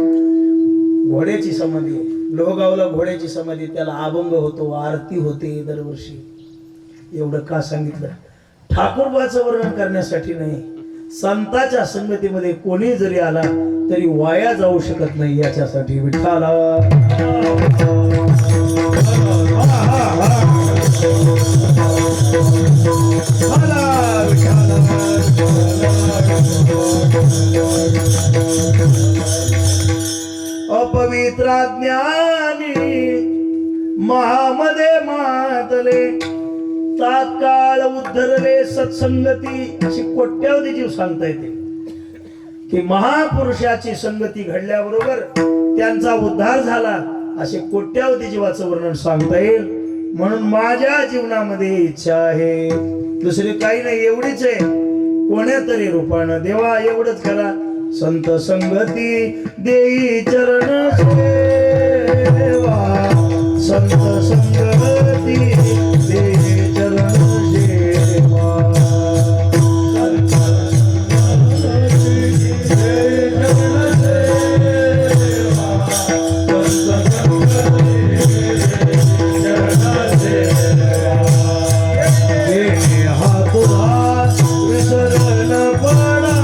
घोड्याची समाधी आहे. लोहगावला घोड्याची समाधी, त्याला अभंग होतो, आरती होते दरवर्षी. एवढं का सांगितलं? ठाकूरबाचं वर्णन करण्यासाठी नाही, संताच्या संगतीमध्ये कोणी जरी आला तरी वाया जाऊ शकत नाही याच्यासाठी. विठ्ठला अपवित्र ज्ञानी महामध्ये मातले, तात्काळ उद्धरले सत्संगती. अशी कोट्यावधी जीव सांगता येते की महापुरुषाची संगती घडल्याबरोबर त्यांचा उद्धार झाला. असे कोट्यावधी जीवाचं वर्णन सांगता येईल. म्हणून माझ्या जीवनामध्ये इच्छा आहे, दुसरी काही नाही, एवढीच आहे, कोण्यातरी रूपानं देवा एवढंच करा. संत संगती देई चरण सेवा, संत संगती देई चरण सेवा, संत संगती देई चरण सेवा, संत संगती देई चरण सेवा. हे हात हात विसरण पडा,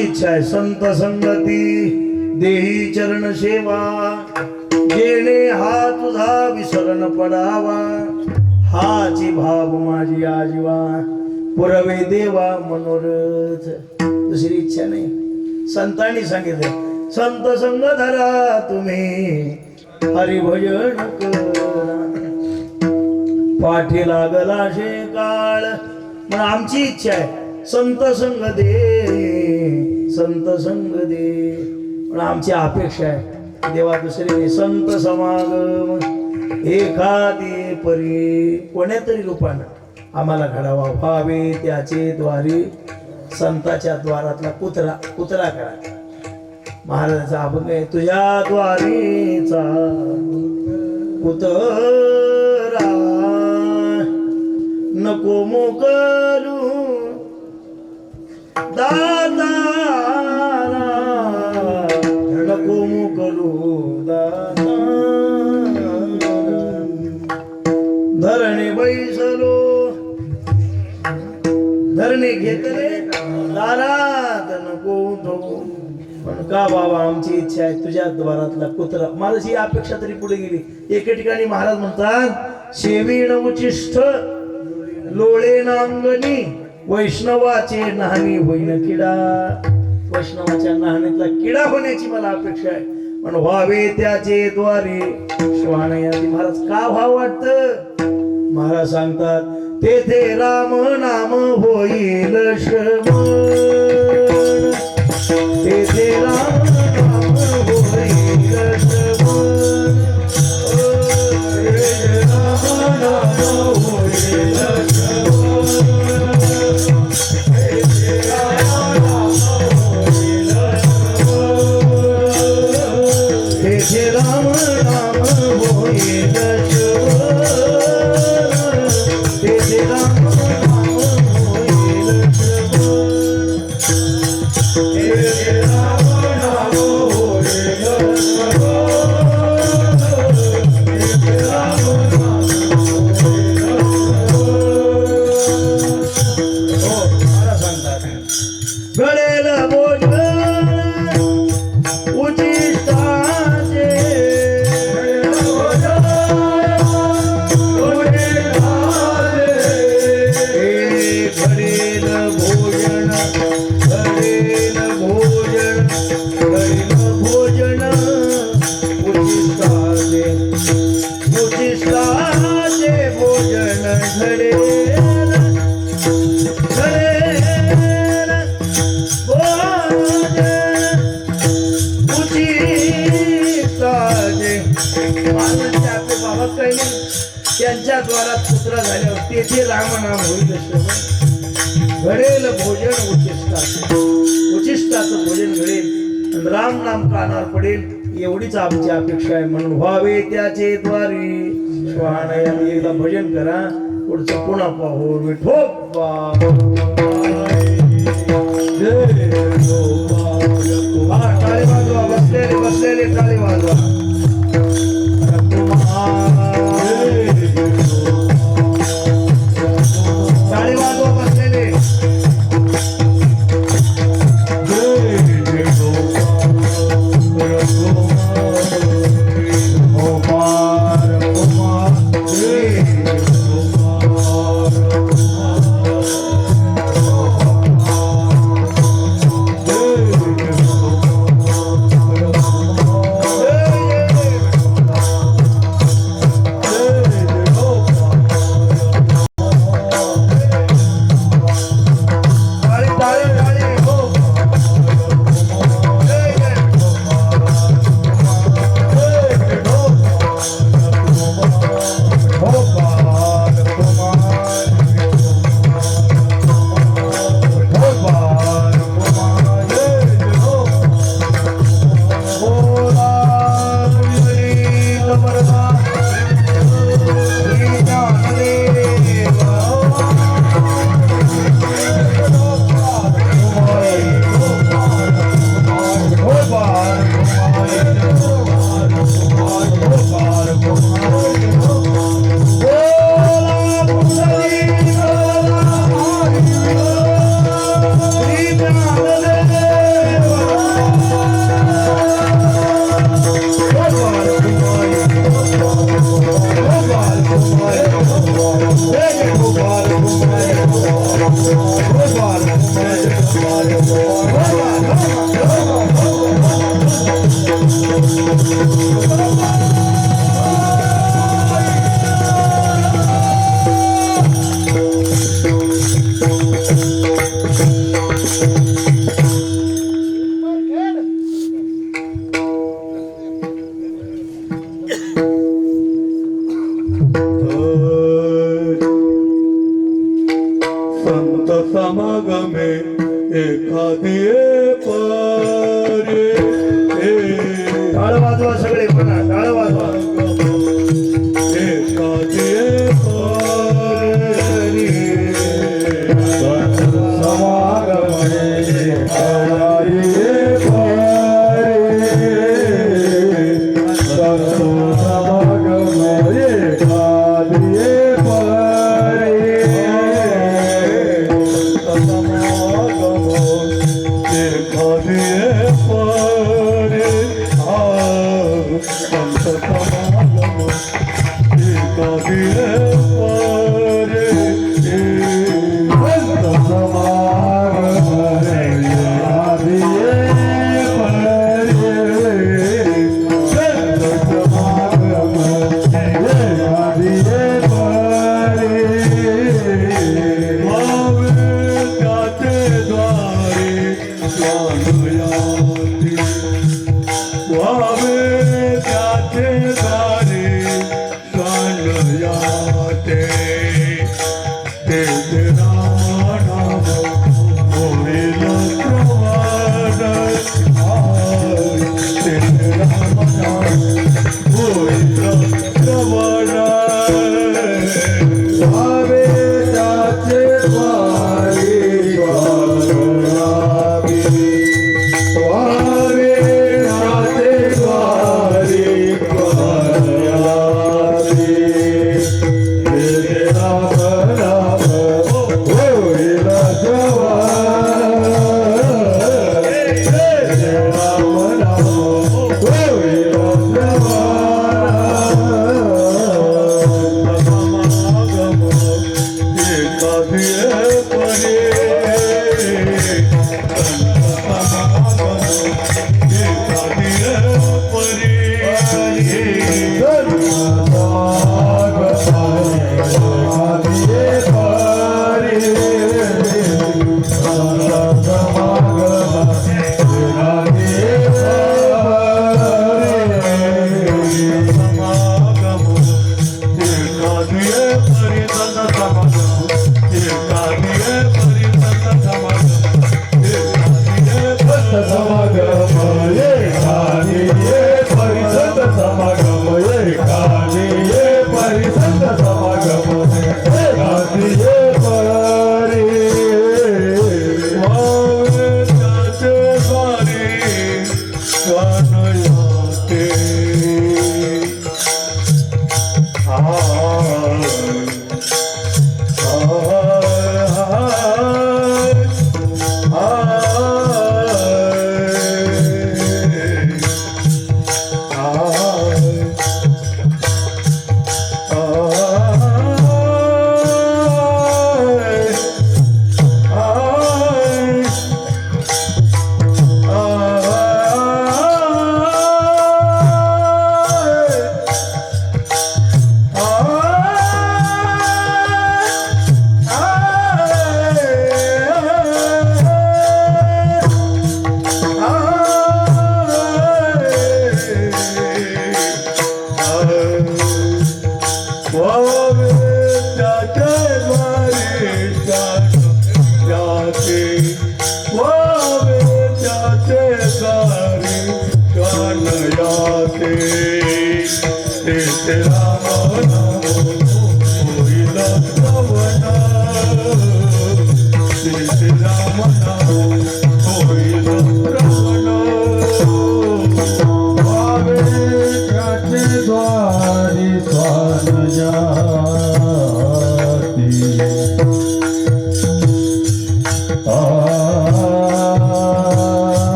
आमची इच्छा आहे संत संगती देही चरण सेवा जेणे हा तुझा विसरण पडावा हाची भाव माझी आजीवा पुरवे देवा मनोरथ दुसरी इच्छा नाही संतांनी सांगितलं संत संग धरा तुम्ही हरिभजन करा पाठी लागला शे काळ पण आमची इच्छा आहे संत संग दे पण आमची अपेक्षा आहे देवा दुसरी नाही संत समागम एखादी परी कोण्यातरी रूपानं आम्हाला घडावा व्हावे त्याचे द्वारे संताच्या द्वारातला कुत्रा करा महाराजाचा अभंग आहे तुझ्या द्वारीचा कुत्रा नको मोकलू दादा नको मोकलू दादा धरणे बैसलो धरणे घेतले दारात नको तो पण का बाबा आमची इच्छा आहे तुझ्या द्वारातला कुत्रा माझी ही अपेक्षा तरी पुढे गेली एके ठिकाणी महाराज म्हणतात शेवीण उचिष्ठ लोळे नांगणी वैष्णवाचे नाहनी होईन किडा वैष्णवाच्या नाहनीतला किडा होण्याची मला अपेक्षा आहे पण व्हावे त्याचे द्वारे श्वानयादी महाराज का व्हावं वाटतं महाराज सांगतात तेथे राम नाम होईल श्रवण तेथे राम नाम होईल श्रवण तेथे राम नाम होईल श्रवण तेथे राम नाम होईल श्रवण तेथे राम नाम होईल श्रवण तेथे राम नाम होईल घडेल भोजन उचिष्टाचे घडेल भोजन घडेल भोजन घडेल भोजन उचिष्टाचे उचिष्टाचे भोजन घडेल त्यांच्या द्वारात पुत्र झाल्यावर तेथे रामनाम होईल घडेल भोजन उचिष्टाचं भोजन घडेल आणि राम नाम कानावर पडेल एवढीच आमची अपेक्षा आहे म्हणून व्हावे त्याचे द्वारे श्वानयाने एकदा भजन करा पुढचं पुन्हा पाहू विठोबा टाळी वाजवा बसलेले टाळी वाजवा टाळी वाजवा बसलेले संत समागमे एखादी परे टाळ वाजवा सगळे म्हणा टाळ वाजवा एखादी परे संत समागमे एखादी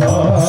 Ah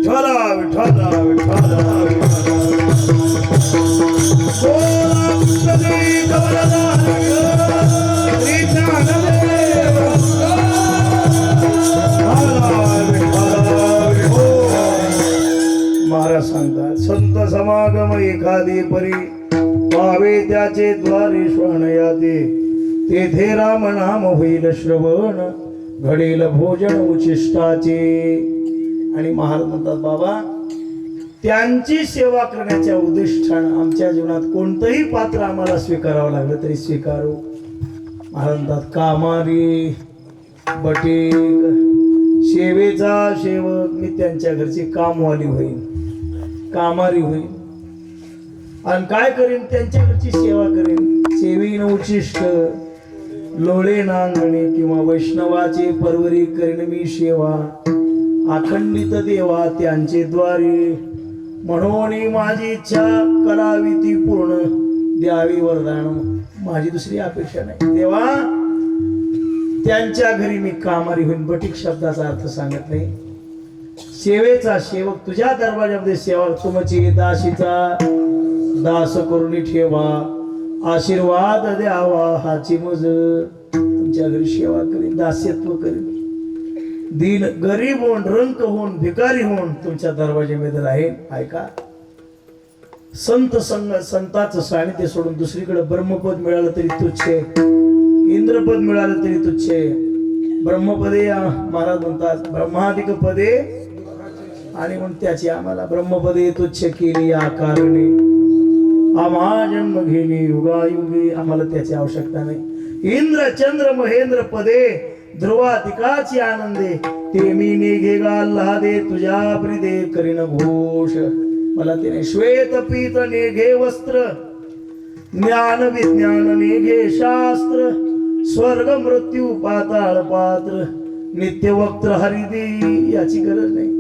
विठ्ठला विठ्ठला विठ्ठला महाराज सांगतात संत समागम एखादी परी पावे त्याचे द्वारे श्रवण याते तेथे राम नाम होईल श्रवण घडेल भोजन उचिष्टाचे. आणि महाराज म्हणतात बाबा त्यांची सेवा करण्याच्या उद्दिष्टानं आमच्या जीवनात कोणतंही पात्र आम्हाला स्वीकारावं लागलं तरी स्वीकारू. महाराज म्हणतात कामारी बटीक सेवेचा सेवक मी त्यांच्या घरची कामवाली होईल कामारी होईल आणि काय करीन त्यांच्या घरची सेवा करेन. सेवीन उचिष्ट लोळे नांगणे किंवा वैष्णवाचे परवरी करीन मी सेवा अखंडित देवा त्यांचे द्वारे म्हणून माझी इच्छा करावी ती पूर्ण द्यावी वरदान. माझी दुसरी अपेक्षा नाही देवा त्यांच्या घरी मी कामारी होईन. बटीक शब्दाचा अर्थ सांगत नाही. सेवेचा सेवक तुझ्या दरवाजामध्ये सेवा तुमची दासीचा दास करून ठेवा आशीर्वाद द्यावा हाची मज तुमच्या घरी सेवा करीन दास्यत्व करीन. दिन गरीब होऊन रंक होऊन भिकारी होऊन तुमच्या दरवाजेमध्ये राहील. ऐका संत संग संताचं सानिध्य सोडून दुसरीकडे ब्रह्मपद मिळालं तरी तुच्छ इंद्रपद मिळालं तरी तुच्छ ब्रह्मपदे महाराज म्हणतात ब्रह्मादिक पदे आणि म्हणून त्याची आम्हाला ब्रह्मपदे तुच्छ केली या कारणे आम्हा जन्म घेणे युगायुगे आम्हाला त्याची आवश्यकता नाही. इंद्र चंद्र महेंद्र पदे ध्रुवातिकाची आनंदे ते मी निघे गाल्हादे तुझ्या प्रिदे करीन घोष. मला त्याने श्वेत पीत नेघे वस्त्र ज्ञान विज्ञान नेघे शास्त्र स्वर्ग मृत्यू पाताळ पात्र नित्य वक्त्र हरिदी याची गरज नाही.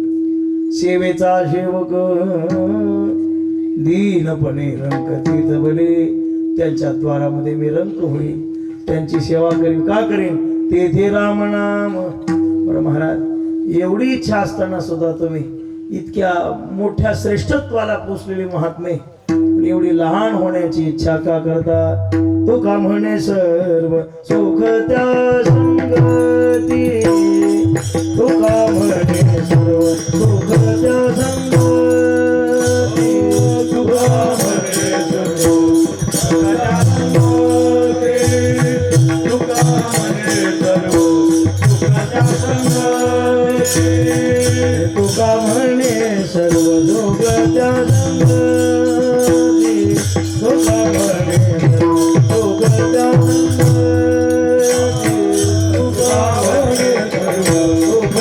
सेवेचा सेवक दीनपणे रंकतीत बले त्यांच्या द्वारामध्ये मी रंक होईल त्यांची सेवा करीन. का करीन तेथे राम नाम. बरं महाराज एवढी इच्छा असताना सुद्धा तुम्ही इतक्या मोठ्या श्रेष्ठत्वाला पोचलेले महात्मे पण एवढी लहान होण्याची इच्छा का करता. तो का म्हणे सर्व सुख त्या संगती तो का म्हणे सर्व सुख त्या संगती तो का म्हणे सर्व सुख त्या संगती तो का म्हणे सर्व सुख त्या संगती तो का म्हणे सर्व सुख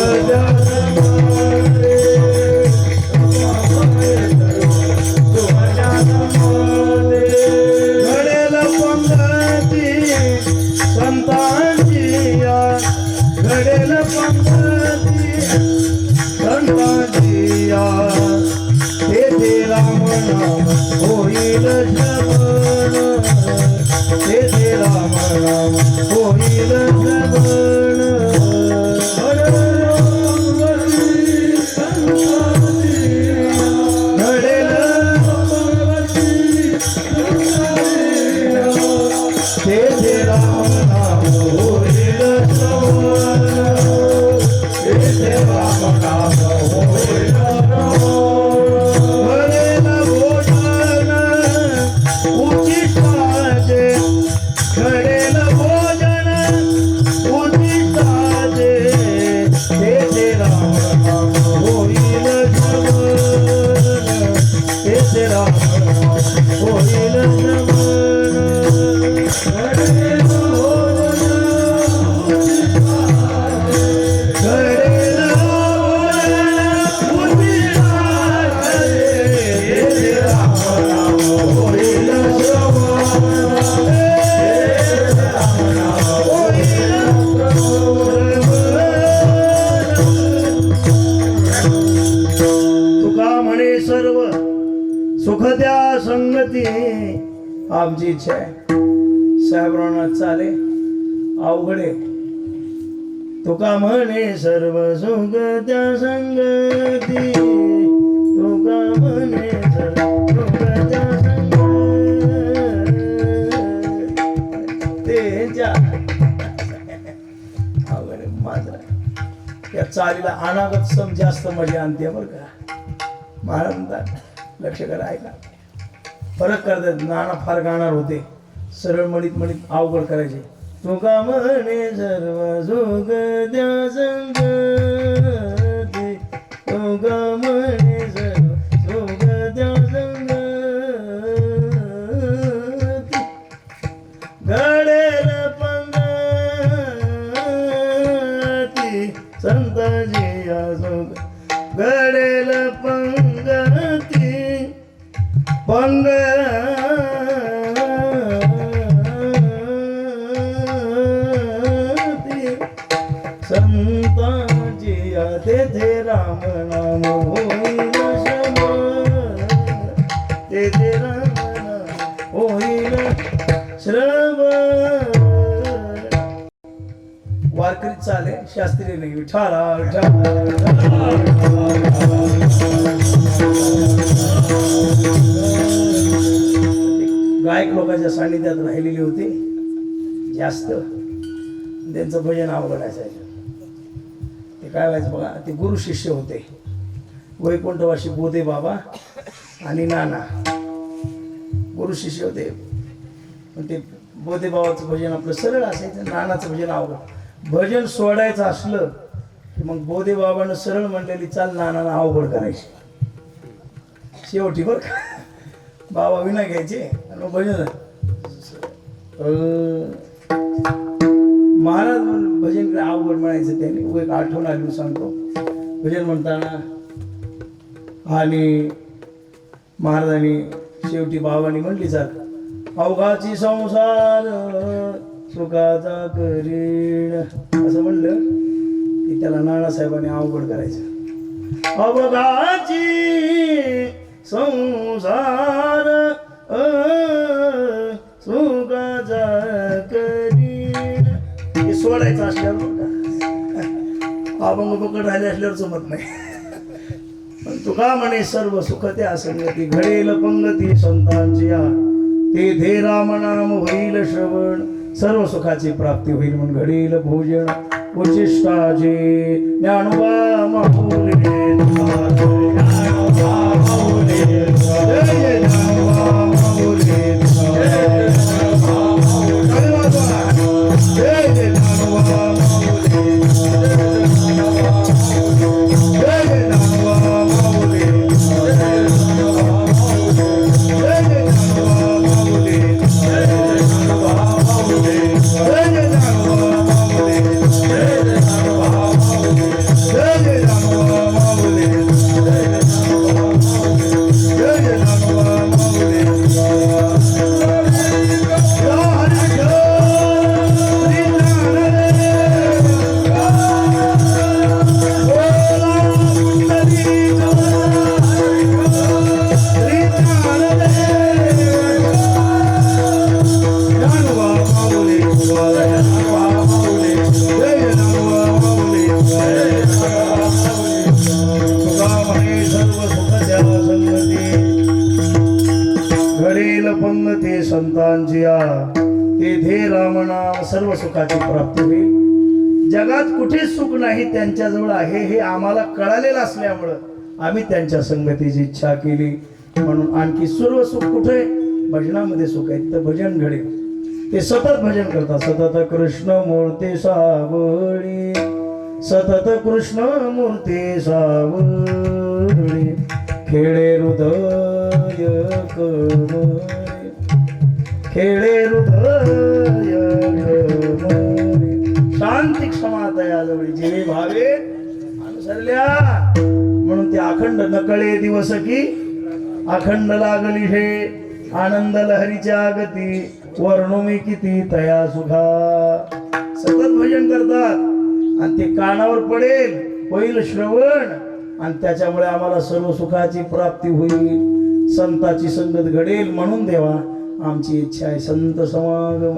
त्या संगती तो का म्हणे सुख त्या आमची इच्छा आहे साहेबरावांना चाले अवघड आहे तुका म्हणे सर्व सुख त्या संगती तुका म्हणे सर्व सुख त्या संगती अवघड मात्र या चालीला अनागत सम जास्त मजा आणते बरं का. महाराज म्हणतात लक्ष करा ऐका फरक करतात. नाना फार गाणार होते सरळ म्हणीत म्हणीत अवघड करायचे. तुका म्हणे सर्व सुख द्या संगती तुका म्हणे सर्व सुख द्या संगती घडेल पंगती संताजी सुख घडेल पंगती संतांची तेथे राम नाम होईल श्रवण तेथे राम नाम होईल श्रवण. वारकरी चाले शास्त्रीय नाही विठाला गायक लोकांच्या सानिध्यात राहिलेले होते जास्त त्यांचं भजन अवघड असायचं. ते काय व्हायचं बघा ते गुरु शिष्य होते वैकुंठवासी बोधे बाबा आणि नाना गुरु शिष्य होते. पण ते बोधे बाबाचं भजन आपलं सरळ असायचं नानाचं भजन अवघड. भजन सोडायचं असलं की मग बोधे बाबानं सरळ म्हणलेली चाल नानाला अवघड करायची शेवटी बरं का. बाबा विना घ्यायचे आणि मग भजन महाराज भजन अवघड म्हणायचं त्याने एक आठवण आली सांगतो. भजन म्हणताना आणि महाराजांनी शेवटी बाबांनी म्हटली चाल अवघाची संसार सुखाचा करीण असं म्हणलं की त्याला नानासाहेबांनी अवघड करायचं. अवघाची संसार सुखाचा करीण हे सोडायचं असल्यावर अभंग पकड राहिले असल्यावर जमत नाही. पण तुका म्हणे सर्व सुख त्या संगती घडेल पंगती संतांची तेथे राम नाम होईल श्रवण सर्व सुखाची प्राप्ती होईल म्हणून घडेल भोजन उचिष्टाचे ज्ञानोबा माऊली पंगती संतांची तेथे रामनाम सर्व सुखाची प्राप्ती होईल. जगात कुठेच सुख नाही त्यांच्याजवळ आहे हे आम्हाला कळालेलं असल्यामुळं आम्ही त्यांच्या संगतीची इच्छा केली. म्हणून आणखी सर्व सुख कुठे भजनामध्ये सुख आहे तर भजन घडेल. ते सतत भजन करतात. सतत कृष्ण मूर्ती सावळी सतत कृष्ण मूर्ती सावळी खेळे हृदय कमळे खेळे हृदय कमळे शांती क्षमा तयाजवळी जीवे भावे अनुसरल्या. म्हणून ते अखंड नकळे दिवस की अखंड लागली हे आनंद लहरीच्या गती वर्णोमी किती तया सुखा. सतत भजन करतात आणि ते कानावर पडेल होईल श्रवण आणि त्याच्यामुळे आम्हाला सर्व सुखाची प्राप्ती होईल. संताची संगत घडेल म्हणून देवा आमची इच्छा आहे. संत समागम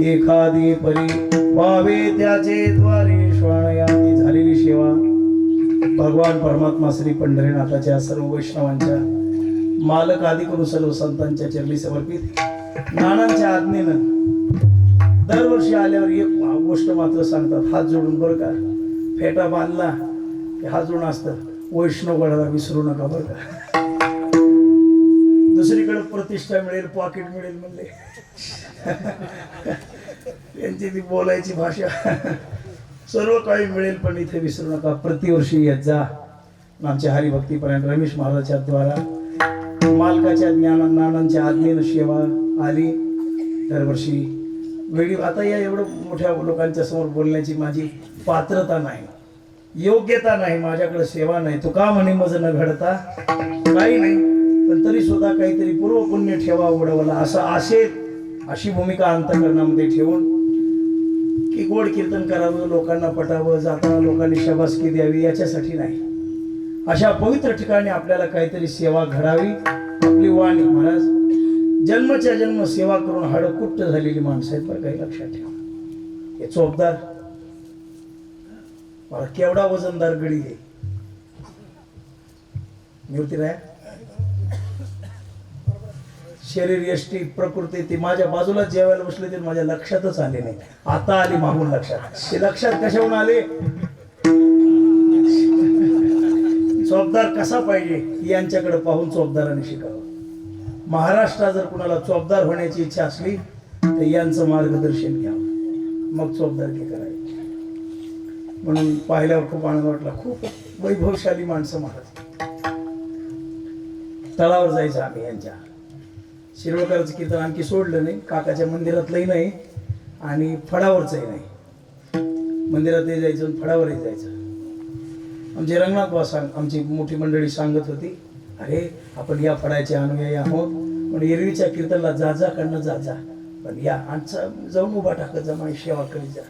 एखादी परी व्हावे त्याचे द्वारे श्वान याती झालेली सेवा भगवान परमात्मा श्री पंढरीनाथाच्या सर्व वैष्णवांच्या मालक आदी करून सर्व संतांच्या चरणी समर्पित नानांच्या आज्ञेनं दरवर्षी आल्यावर एक गोष्ट मात्र सांगतात, हात जोडून बरं का, फेटा बांधला की हात जोडून असतं, वैष्णव गडाला विसरू नका बरं का. दुसरीकडे प्रतिष्ठा मिळेल, पॉकेट मिळेल म्हणले. त्यांची ती बोलायची भाषा, सर्व काही मिळेल पण इथे विसरू नका, प्रतिवर्षी येत जा. आमच्या हरिभक्तीपर्यंत रमेश महाराजाच्या द्वारा मालकाच्या नानांच्या आज्ञेनं सेवा आली दरवर्षी वेळी. आता या एवढं मोठ्या लोकांच्या समोर बोलण्याची माझी पात्रता नाही, योग्यता नाही, माझ्याकडे सेवा नाही. तो का म्हणे मज न घडता काही नाही, पण तरी सुद्धा काहीतरी पूर्वपुण्य ठेवा उडवला असं अशी भूमिका अंतःकरणामध्ये ठेवून की गोड कीर्तन करावं, लोकांना पटावं, जाताना लोकांनी शाबासकी द्यावी याच्यासाठी नाही. अशा पवित्र ठिकाणी आपल्याला काहीतरी सेवा घडावी. आपली वाणी महाराज जन्मच्या जन्म सेवा करून हाडकुट्ट झालेली माणसं आहेत बरं, काही लक्षात ठेवा. हे चोपदार मला केवढा वजनदार गडी आहे निवृत्ती राय, शरीर यष्टी प्रकृती ती माझ्या बाजूला जेवायला बसले ते माझ्या लक्षातच आले नाही, आता आली मागून लक्षात. ते लक्षात कशाहून आले, चोपदार कसा पाहिजे यांच्याकडे पाहून चोपदाराने शिकावं. महाराष्ट्रात जर कुणाला चोपदार होण्याची इच्छा असली तर यांचं मार्गदर्शन घ्यावं, मग चोपदारकी करावी. म्हणून पाहिल्यावर खूप आनंद वाटला. खूप वैभवशाली माणसं महाराज. तळावर जायचं आम्ही यांच्या. शिरवळकरांचं कीर्तन आणखी सोडलं नाही, काकाच्या मंदिरातलंही नाही आणि फडावरचंही नाही. मंदिरातही जायचं आणि फडावरही जायचं. आमचे रंगनाथ बा आमची मोठी मंडळी सांगत होती, अरे आपण या फडायचे अनुयायी आहोत, पण एरवीच्या कीर्तनला जा कडनं जा, पण या आमचा जाऊन उभा टाकत जा, माझी सेवा करीत जा.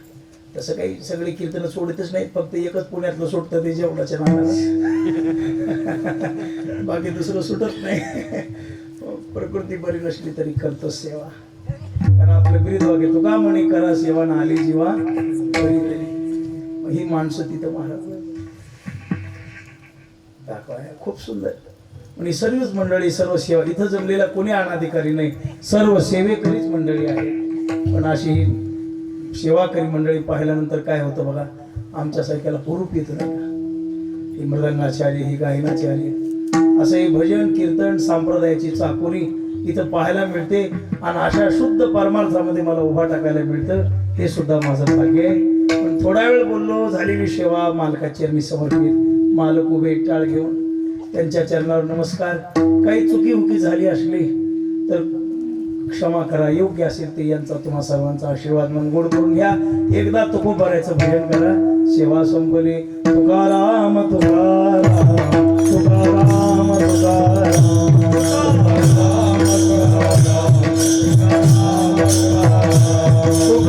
तसं काही सगळी कीर्तनं सोडतच नाहीत, फक्त एकच पुण्यातलं सुटतं ते जेवणाच्या नावाला, बाकी दुसरं सुटत नाही. प्रकृती बरी नसली तरी करतो सेवा, कारण आपलं बिरीद वागे तो का म्हणे करा सेवा ना आली जीवा बरी तरी. ही माणसं तिथं महाराज दाखवाय खूप सुंदर. आणि सर्वच मंडळी सर्व सेवा इथं जमलेला कोणी अनाधिकारी नाही, सर्व सेवेकरीच मंडळी आहे. पण अशी सेवाकरी मंडळी पाहिल्यानंतर काय होतं बघा, आमच्यासारख्याला हुरूप येत नाही का. ही मृदंगाचार्य, ही गायनाचार्य, असं हे भजन कीर्तन संप्रदायाची चाकोरी इथं पाहायला मिळते. आणि अशा शुद्ध परमार्थामध्ये मला उभा टाकायला मिळतं, हे सुद्धा माझं भाग्य आहे. पण थोडा वेळ बोललो, झालेली सेवा मालकाची मी समर्पित. मालक उभे टाळ घेऊन त्यांच्या चरणावर नमस्कार. काही चुकी झाली असली तर क्षमा करा, योग्य असेल ते यांचा तुम्हा सर्वांचा आशीर्वाद म्हणून गोड करून घ्या. एकदा तुकोबारायचं भजन करा. सेवा संपली. तुकाराम तुकाराम तुकाराम तुकाराम तुकाराम सर्व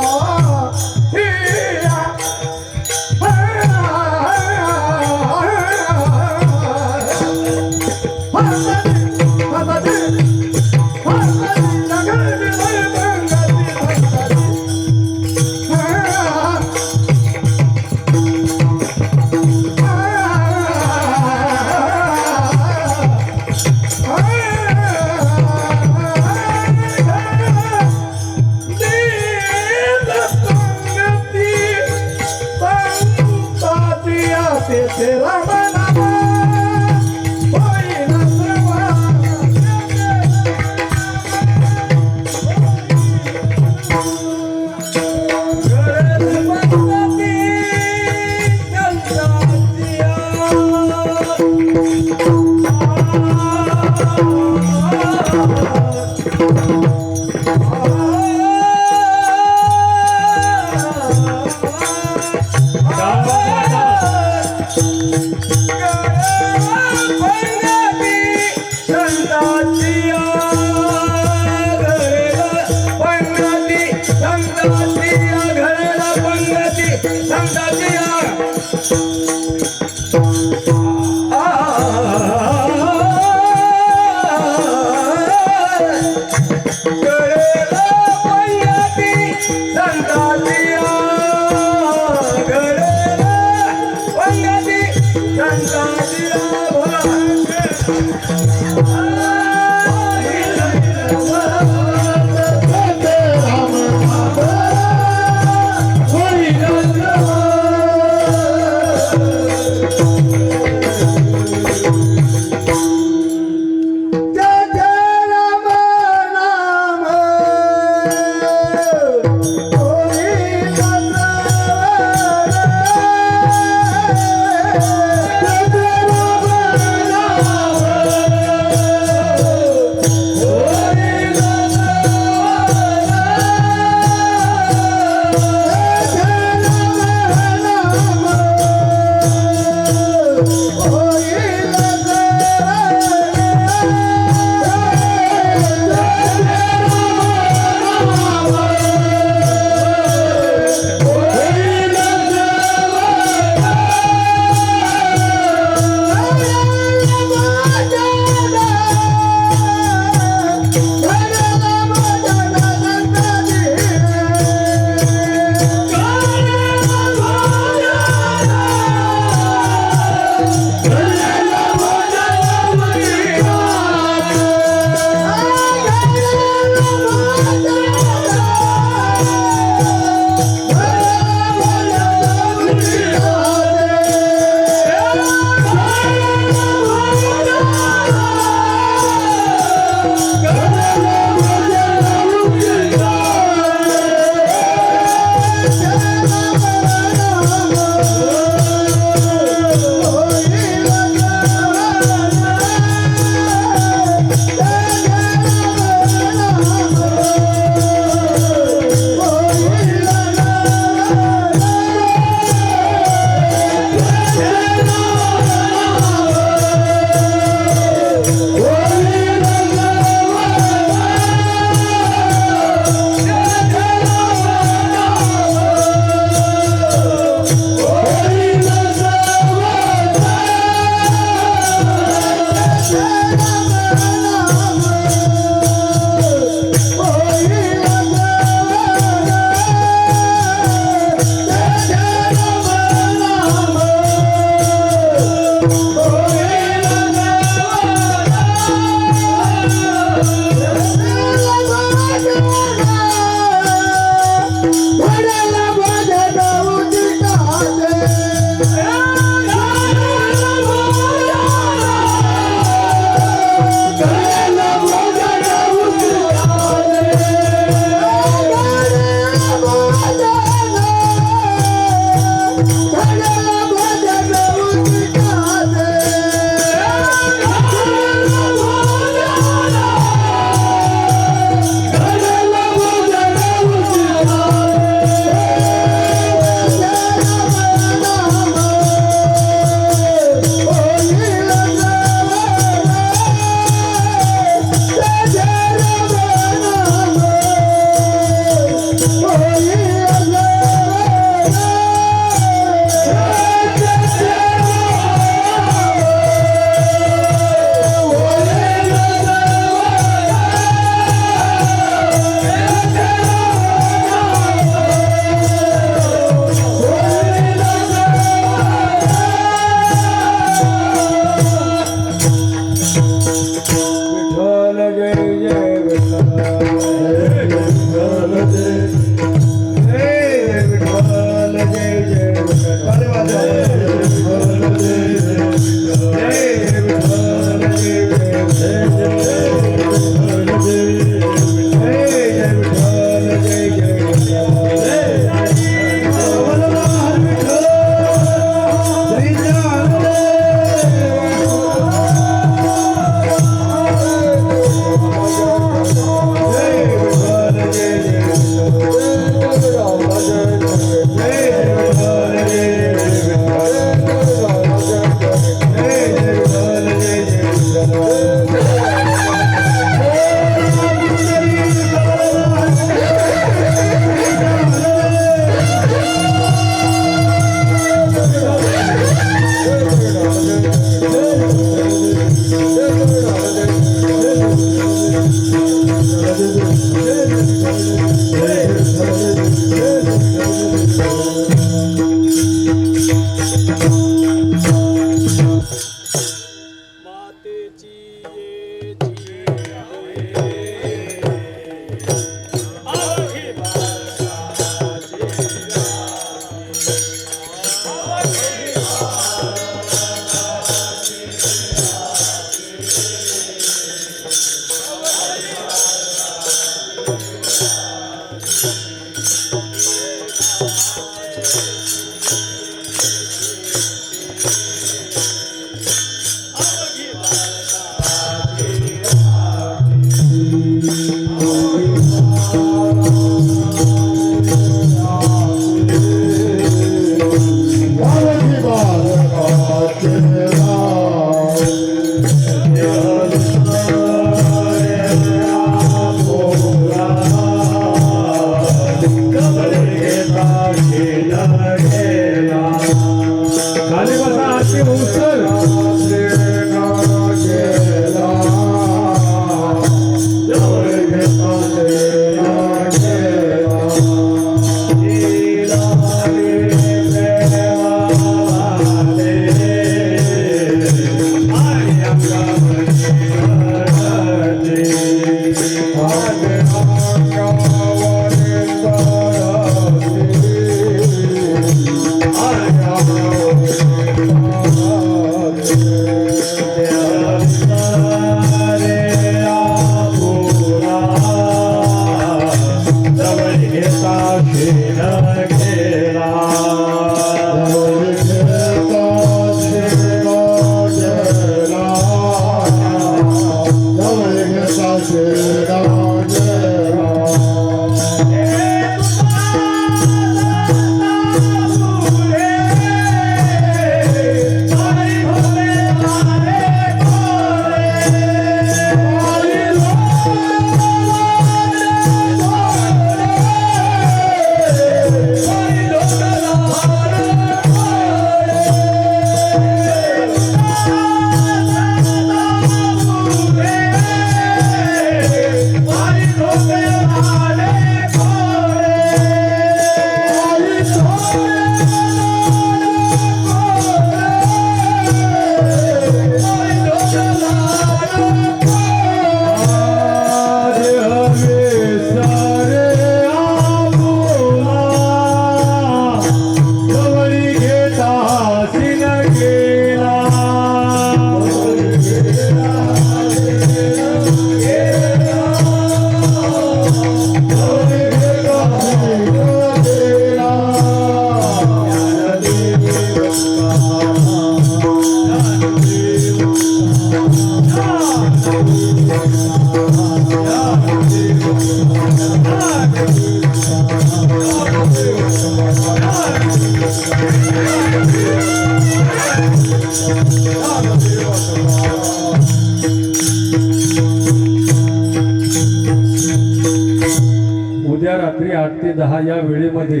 उद्या रात्री 8 ते 10 या वेळेमध्ये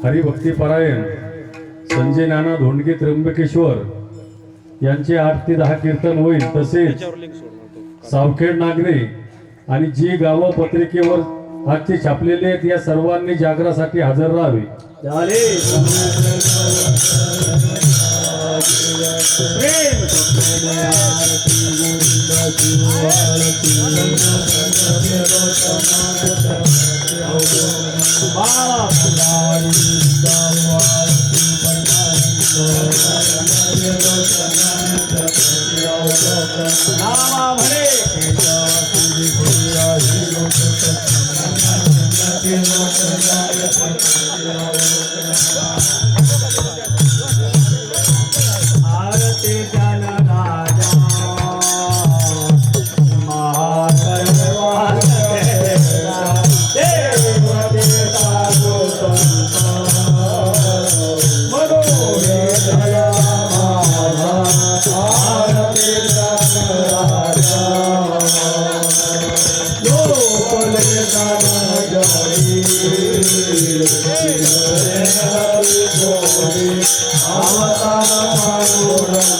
हरिभक्तीपरायण संजय नाना धोंडगे त्र्यंबकेश्वर यांचे 8 ते 10 कीर्तन होईल. तसेच सावखेड नागरे आणि जी गावं पत्रिकेवर आजचे छापलेले आहेत या सर्वांनी जागरासाठी हजर राहावे. अवतार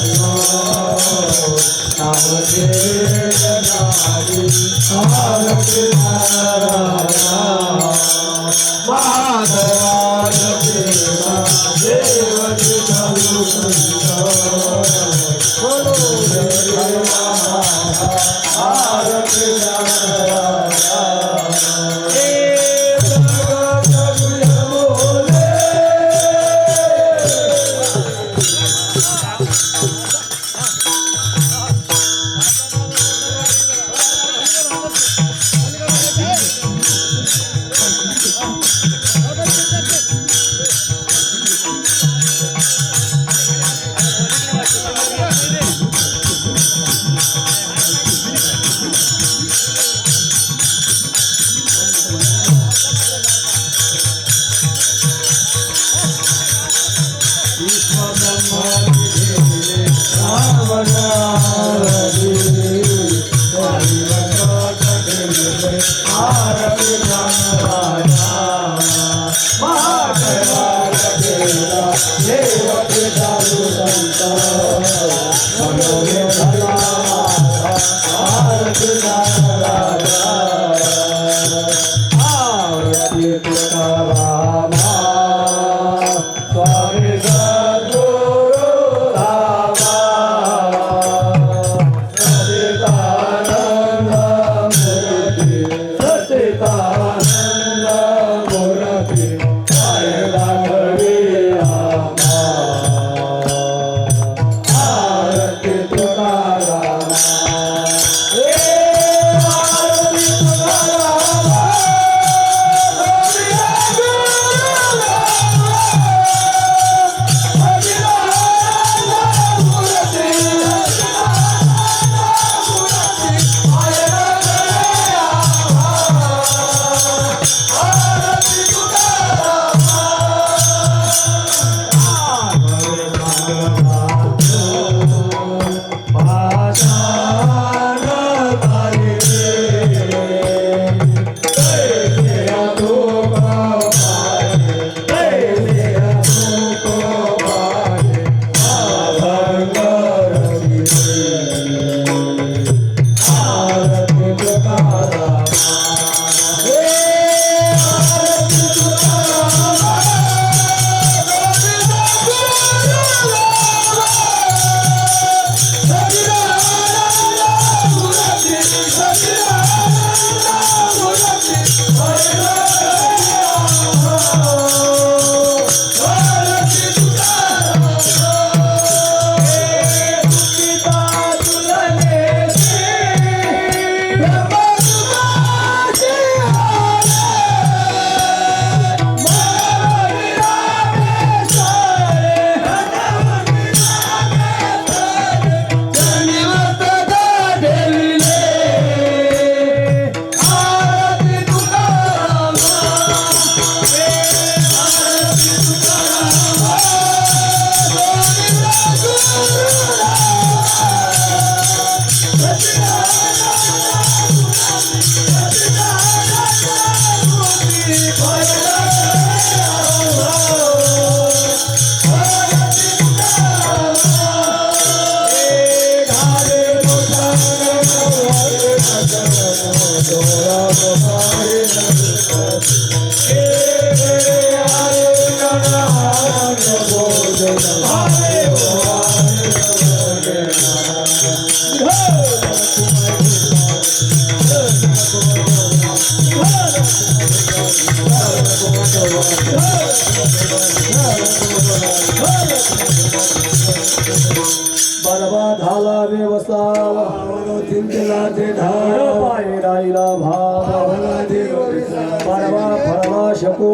बडवा झाला व्यवसाय चिंतनाचे ढाळ पाय राहिला भाव बडवा फळवा शकू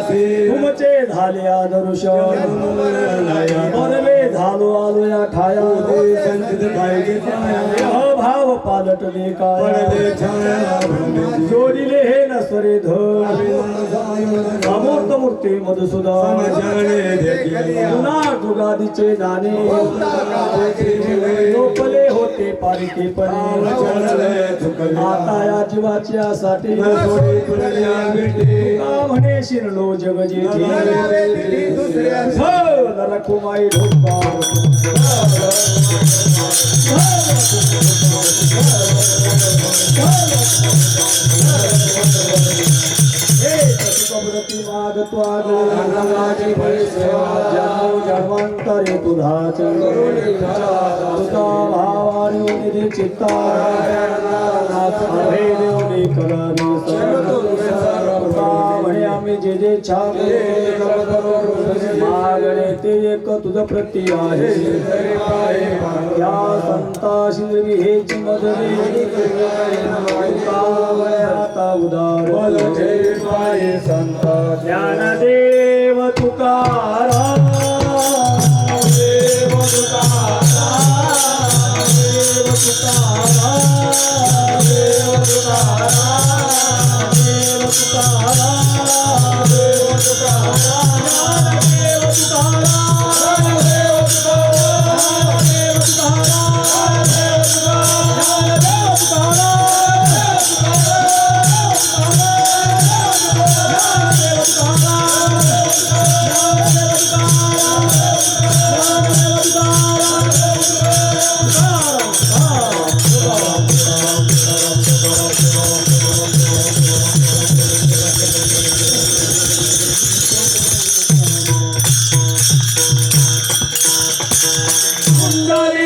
तुमचे झाले आदर्श मनवे झालो आलो या ठाया भाव पालटले काय जोडिले हे नसरे धर अमूर्त मूर्ती मधुसूदन पुन्हा जुगादीचे नाणे लोपले होते बारीकेपणे चढले चुकले आता या जीवाची यासाठी थोडी पुरल्या भेटी तुका म्हणे शिरलो जग जेठी दुसऱ्या नरकुमाई ढोका जन्मांतरे तुझाच तुझा भावाने निधी चित्ता देवनी करावी म्हणे आम्ही जे जे छावे मागणे ते एक तुझं प्रती आहे या संता शिरवी हेची मदरी आता उदार संत ज्ञानदेव तुकाराम देव तुकाराम देव तुकाराम देव तुकाराम देव तुकाराम देव तुकाराम देव तुकाराम देव तुकाराम देव तुकाराम